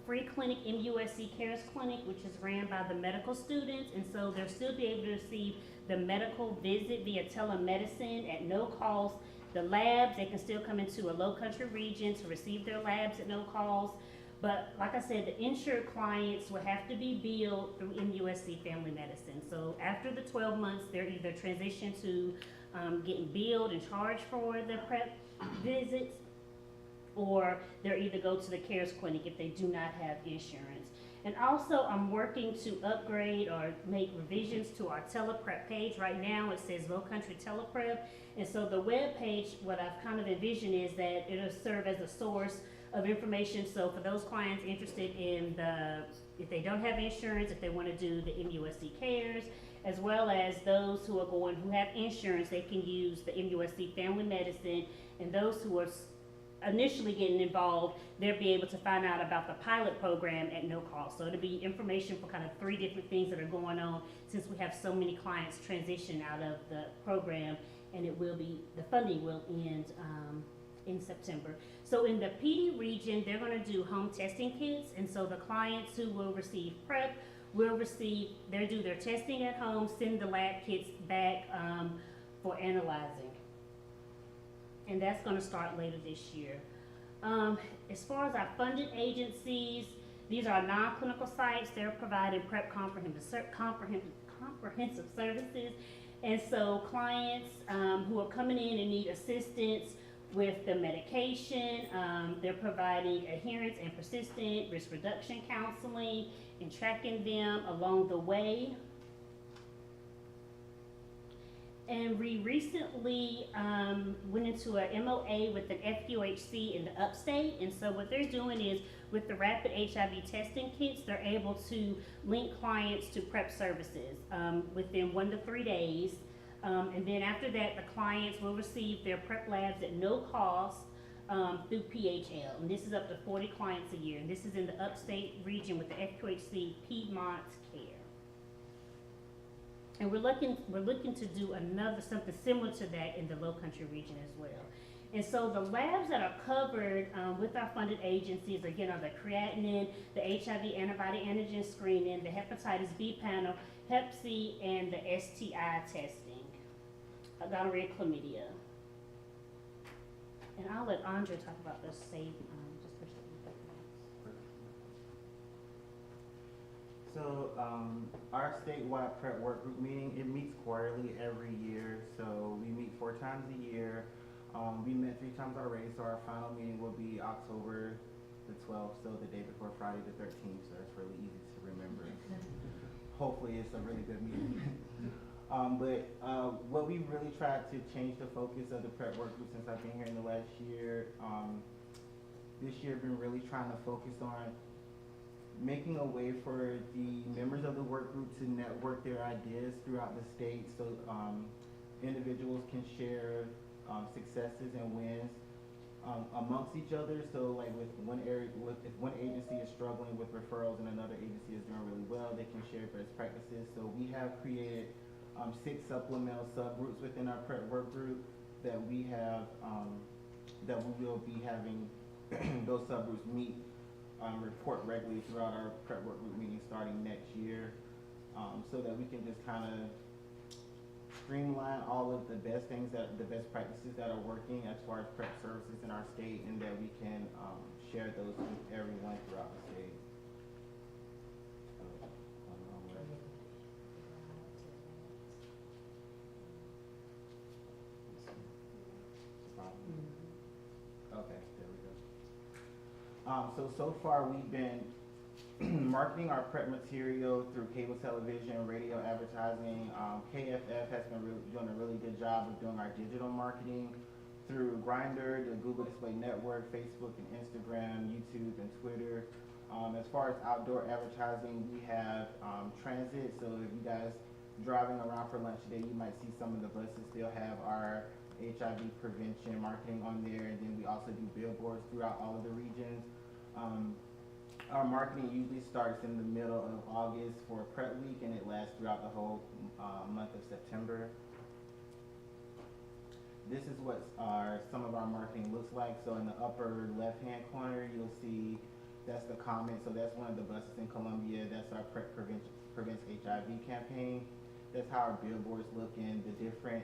free clinic, MUSC Cares Clinic, which is ran by the medical students, and so they'll still be able to receive the medical visit via telemedicine at no cost. The labs, they can still come into a Low Country region to receive their labs at no cost. But like I said, the insured clients will have to be billed through MUSC Family Medicine. So after the 12 months, they're either transitioned to getting billed and charged for the PrEP visits, or they'll either go to the Cares Clinic if they do not have insurance. And also, I'm working to upgrade or make revisions to our teleprep page. Right now, it says Low Country Teleprep, and so the web page, what I've kind of envisioned is that it'll serve as a source of information. So for those clients interested in if they don't have insurance, if they want to do the MUSC Cares, as well as those who have insurance, they can use the MUSC Family Medicine, and those who are initially getting involved, they'll be able to find out about the pilot program at no cost. So it'll be information for kind of 3 different things that are going on, since we have so many clients transition out of the program, and the funding will end in September. So in the PD region, they're gonna do home testing kits, and so the clients who will receive PrEP will they'll do their testing at home, send the lab kits back for analyzing. And that's going to start later this year. As far as our funded agencies, these are non-clinical sites. They're providing PrEP comprehensive services. And so clients who are coming in and need assistance with the medication, they're providing adherence and persistent risk reduction counseling and tracking them along the way. And we recently went into a MOA with an FQHC in the upstate. And so what they're doing is, with the rapid HIV testing kits, they're able to link clients to PrEP services within 1 to 3 days. And then after that, the clients will receive their PrEP labs at no cost through PHL. And this is up to 40 clients a year. And this is in the upstate region with the FQHC Piedmont Care. And we're looking to do something similar to that in the Low Country region as well. And so the labs that are covered with our funded agencies, again, are the creatinine, the HIV antibody antigen screening, the hepatitis B panel, Hep C, and the STI testing, gonorrhea, chlamydia. And I'll let Andre talk about the safe, just push the So our statewide PrEP work group meeting, it meets quarterly every year. So we meet 4 times a year. We met 3 times already, so our final meeting will be October the 12th, so the day before Friday the 13th, so that's really easy to remember. Hopefully it's a really good meeting. But what we really tried to change the focus of the PrEP work group since I've been here in the last year, this year I've been really trying to focus on making a way for the members of the work group to network their ideas throughout the state, so individuals can share successes and wins amongst each other. So like with if one agency is struggling with referrals and another agency is doing really well, they can share best practices. So we have created 6 supplemental subgroups within our PrEP work group that we have that we will be having those subgroups meet, report regularly throughout our PrEP work group meetings starting next year, so that we can just kind of streamline all of the best practices that are working as far as prep services in our state, and that we can share those with everyone throughout the state. Okay, there we go. So far we've been marketing our prep material through cable television, radio advertising. KFF has been doing a really good job of doing our digital marketing through Grindr, the Google Display Network, Facebook and Instagram, YouTube and Twitter. As far as outdoor advertising, we have transit. So if you guys driving around for lunch today, you might see some of the buses still have our HIV prevention marketing on there, and then we also do billboards throughout all of the regions. Our marketing usually starts in the middle of August for Prep Week, and it lasts throughout the whole month of September. This is what some of our marketing looks like. So in the upper left-hand corner, you'll see that's the comment. So that's one of the buses in Columbia. That's our Prep Prevents HIV campaign. That's how our billboards look, in the different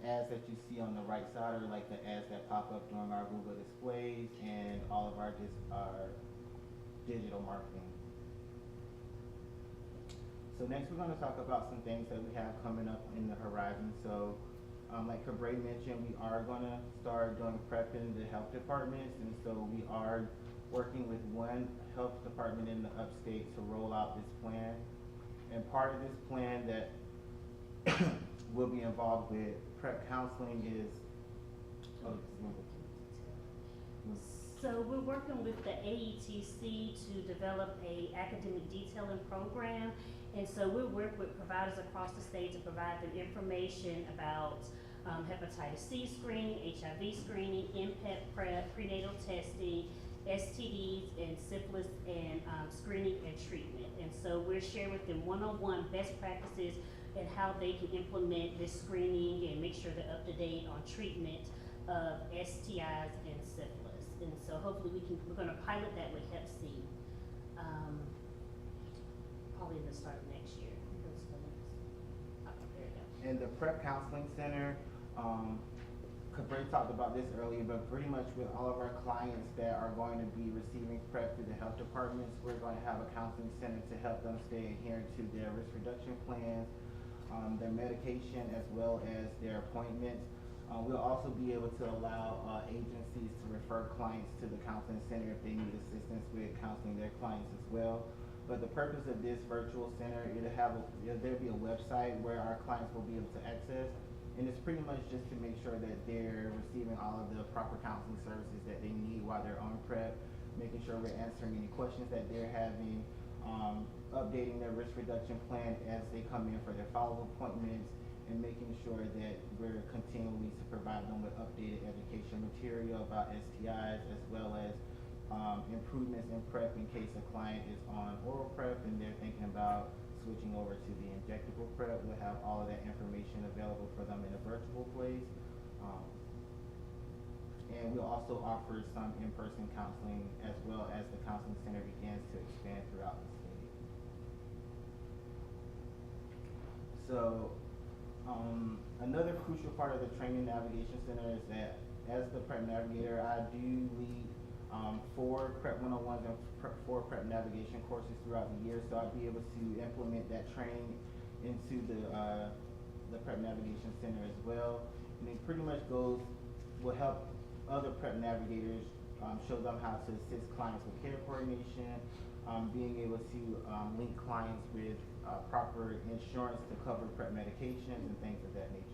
ads that you see on the right side are like the ads that pop up during our Google displays and all of our digital marketing. So next we're going to talk about some things that we have coming up in the horizon. So like Cabray mentioned, we are going to start doing prep in the health departments, and so we are working with one health department in the upstate to roll out this plan. And part of this plan that will be involved with prep counseling is, so we're working with the AETC to develop a academic detailing program, and so we work with providers across the state to provide them information about hepatitis C screening, HIV screening, MPEP prep, prenatal testing, STDs, and syphilis, and screening and treatment. And so we're sharing with them one-on-one best practices and how they can implement this screening and make sure they're up to date on treatment of STIs and syphilis. And so hopefully we're gonna pilot that with Hep C, probably in the start of next year. And the Prep Counseling Center, Cabray talked about this earlier, but pretty much with all of our clients that are going to be receiving prep through the health departments, we're going to have a counseling center to help them stay adherent to their risk reduction plans, their medication, as well as their appointments. We'll also be able to allow agencies to refer clients to the counseling center if they need assistance with counseling their clients as well. But the purpose of this virtual center, there'll be a website where our clients will be able to access, and it's pretty much just to make sure that they're receiving all of the proper counseling services that they need while they're on prep, making sure we're answering any questions that they're having, updating their risk reduction plan as they come in for their follow-up appointments, and making sure that we're continually to provide them with updated education material about STIs, as well as improvements in prep in case a client is on oral prep and they're thinking about switching over to the injectable prep. We'll have all of that information available for them in a virtual place. And we'll also offer some in-person counseling as well as the counseling center begins to expand throughout the state. So another crucial part of the Training Navigation Center is that as the prep navigator, I do lead 4 Prep 101s and 4 Prep Navigation courses throughout the year, so I'll be able to implement that training into the Prep Navigation Center as well. And it pretty much will help other Prep navigators, show them how to assist clients with care coordination, being able to link clients with proper insurance to cover prep medications and things of that nature.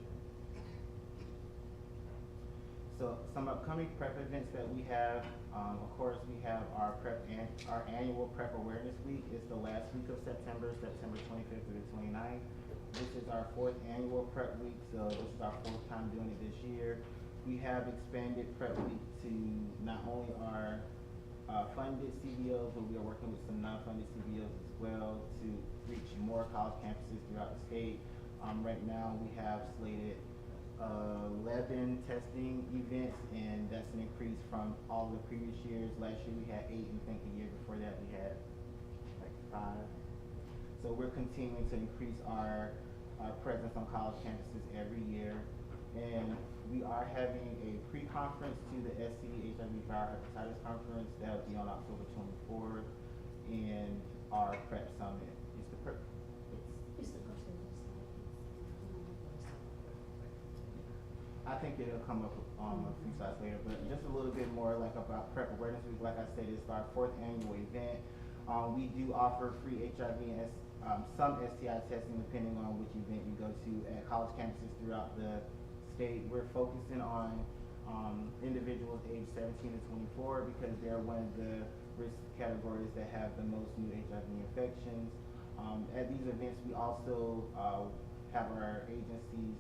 So some upcoming prep events that we have, of course, we have our annual Prep Awareness Week. It's the last week of September, September 25th through the 29th. This is our 4th annual Prep Week, so this is our 4th time doing it this year. We have expanded Prep Week to not only our funded CBOs, but we are working with some non-funded CBOs as well to reach more college campuses throughout the state. Right now we have slated 11 testing events, and that's an increase from all the previous years. Last year we had 8, and I think the year before that we had like 5. So we're continuing to increase our our presence on college campuses every year. And we are having a pre-conference to the SC HIV Viral Hepatitis Conference that will be on October 24th, and our PrEP Summit. Is the PrEP? It's the person. I think it'll come up a few slides later, but just a little bit more like about PrEP Awareness Week. Like I said, it's our 4th annual event. We do offer free HIV and some STI testing depending on which event you go to at college campuses throughout the state. We're focusing on individuals aged 17 to 24 because they're one of the risk categories that have the most new HIV infections. At these events, we also have our agencies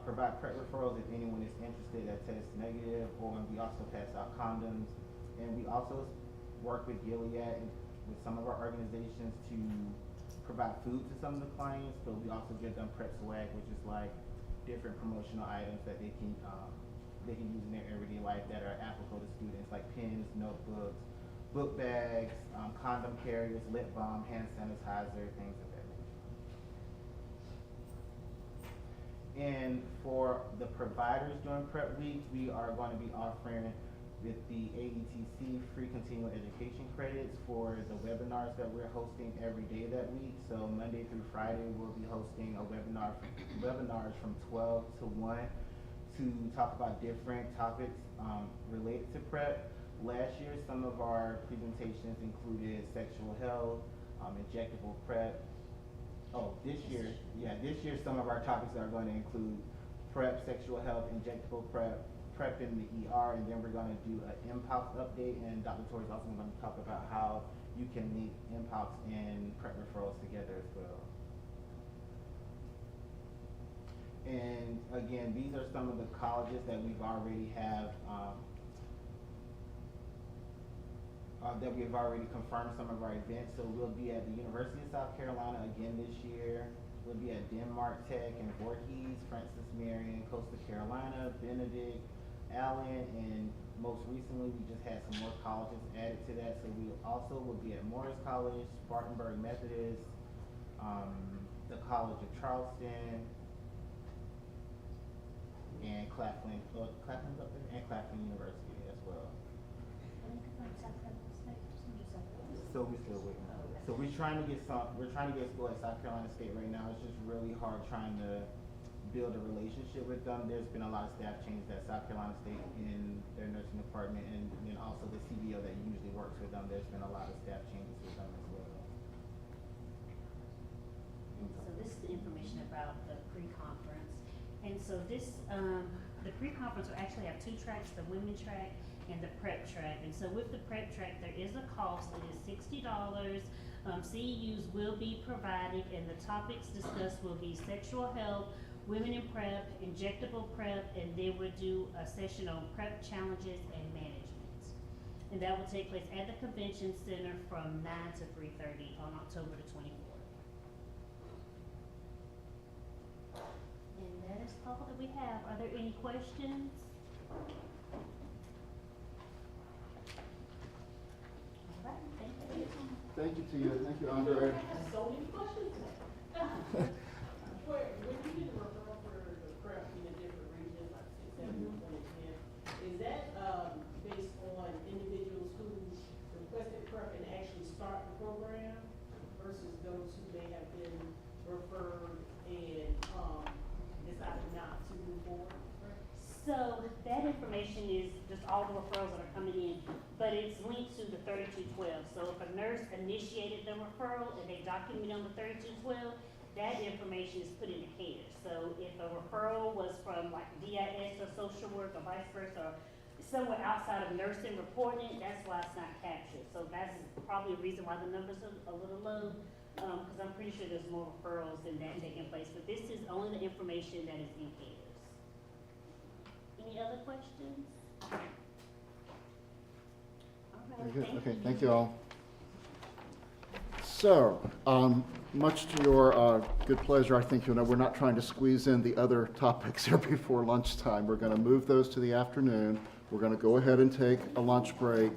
provide PrEP referrals if anyone is interested that tests negative, or we also pass out condoms. And we also work with Gilead and with some of our organizations to provide food to some of the clients, but we also give them PrEP swag, which is like different promotional items that they can use in their everyday life that are applicable to students, like pens, notebooks, book bags, condom carriers, lip balm, hand sanitizer, things of that nature. And for the providers during PrEP week, we are going to be offering with the AETC free continuing education credits for the webinars that we're hosting every day that week. So Monday through Friday, we'll be hosting a webinars from 12 to 1 to talk about different topics related to PrEP. Last year, some of our presentations included sexual health, injectable PrEP. This year some of our topics are going to include PrEP, sexual health, injectable PrEP, PrEP in the ER, and then we're going to do an MPOX update, and Dr. Torrey is also going to talk about how you can link MPOX and PrEP referrals together as well. And again, these are some of the colleges that we've already confirmed some of our events. So we'll be at the University of South Carolina again this year. We'll be at Denmark Tech and Voorhees, Francis Marion, Coastal Carolina, Benedict, Allen, and most recently we just had some more colleges added to that. So we also will be at Morris College, Spartanburg Methodist, the College of Charleston, and Claflin University as well. So we're still waiting. So we're trying to get school at South Carolina State right now. It's just really hard trying to build a relationship with them. There's been a lot of staff changes at South Carolina State in their nursing department, and then also the CBO that usually works with them. There's been a lot of staff changes with them as well. So this is the information about the pre-conference. And so this, the pre-conference will actually have 2 tracks, the women track and the PrEP track. And so with the PrEP track, there is a cost. It is $60. CEUs will be provided, and the topics discussed will be sexual health, women in PrEP, injectable PrEP, and then we'll do a session on PrEP challenges and management. And that will take place at the Convention Center from 9 to 3:30 on October the 24th. And that is all that we have. Are there any questions? All right, thank you for your time. Thank you to you. Thank you, Andre. So many questions. When you get a referral for the PrEP in a different region, like 6, 7, 10, is that based on individuals who requested PrEP and actually start the program versus those who may have been referred and decided not to move forward? So that information is just all the referrals that are coming in, but it's linked to the 3212. So if a nurse initiated the referral and they document on the 3212, that information is put into CARES. So if a referral was from like DIS or social work or vice versa, or somewhere outside of nursing reporting, that's why it's not captured. So that's probably a reason why the numbers are a little low, because I'm pretty sure there's more referrals than that taking place. But this is only the information that is in CARES. Any other questions? All right, Very good. Okay, thank you all. So, much to your good pleasure, I think you know we're not trying to squeeze in the other topics here before lunchtime. We're going to move those to the afternoon. We're going to go ahead and take a lunch break.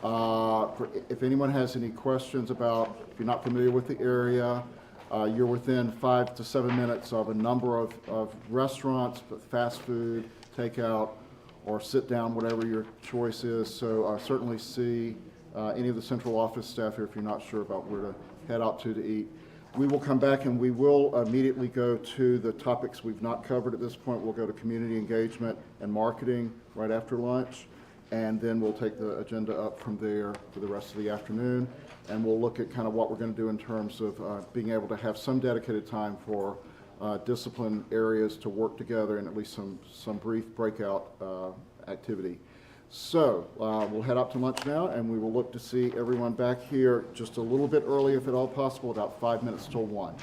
If anyone has any questions about, if you're not familiar with the area, You're within 5 to 7 minutes of a number of restaurants, fast food, takeout, or sit down, whatever your choice is. So certainly see any of the central office staff here if you're not sure about where to head out to eat. We will come back and we will immediately go to the topics we've not covered at this point. We'll go to community engagement and marketing right after lunch, and then we'll take the agenda up from there for the rest of the afternoon, and we'll look at kind of what we're going to do in terms of being able to have some dedicated time for discipline areas to work together and at least some brief breakout activity. So we'll head up to lunch now, and we will look to see everyone back here just a little bit early, if at all possible, about 5 minutes till 1.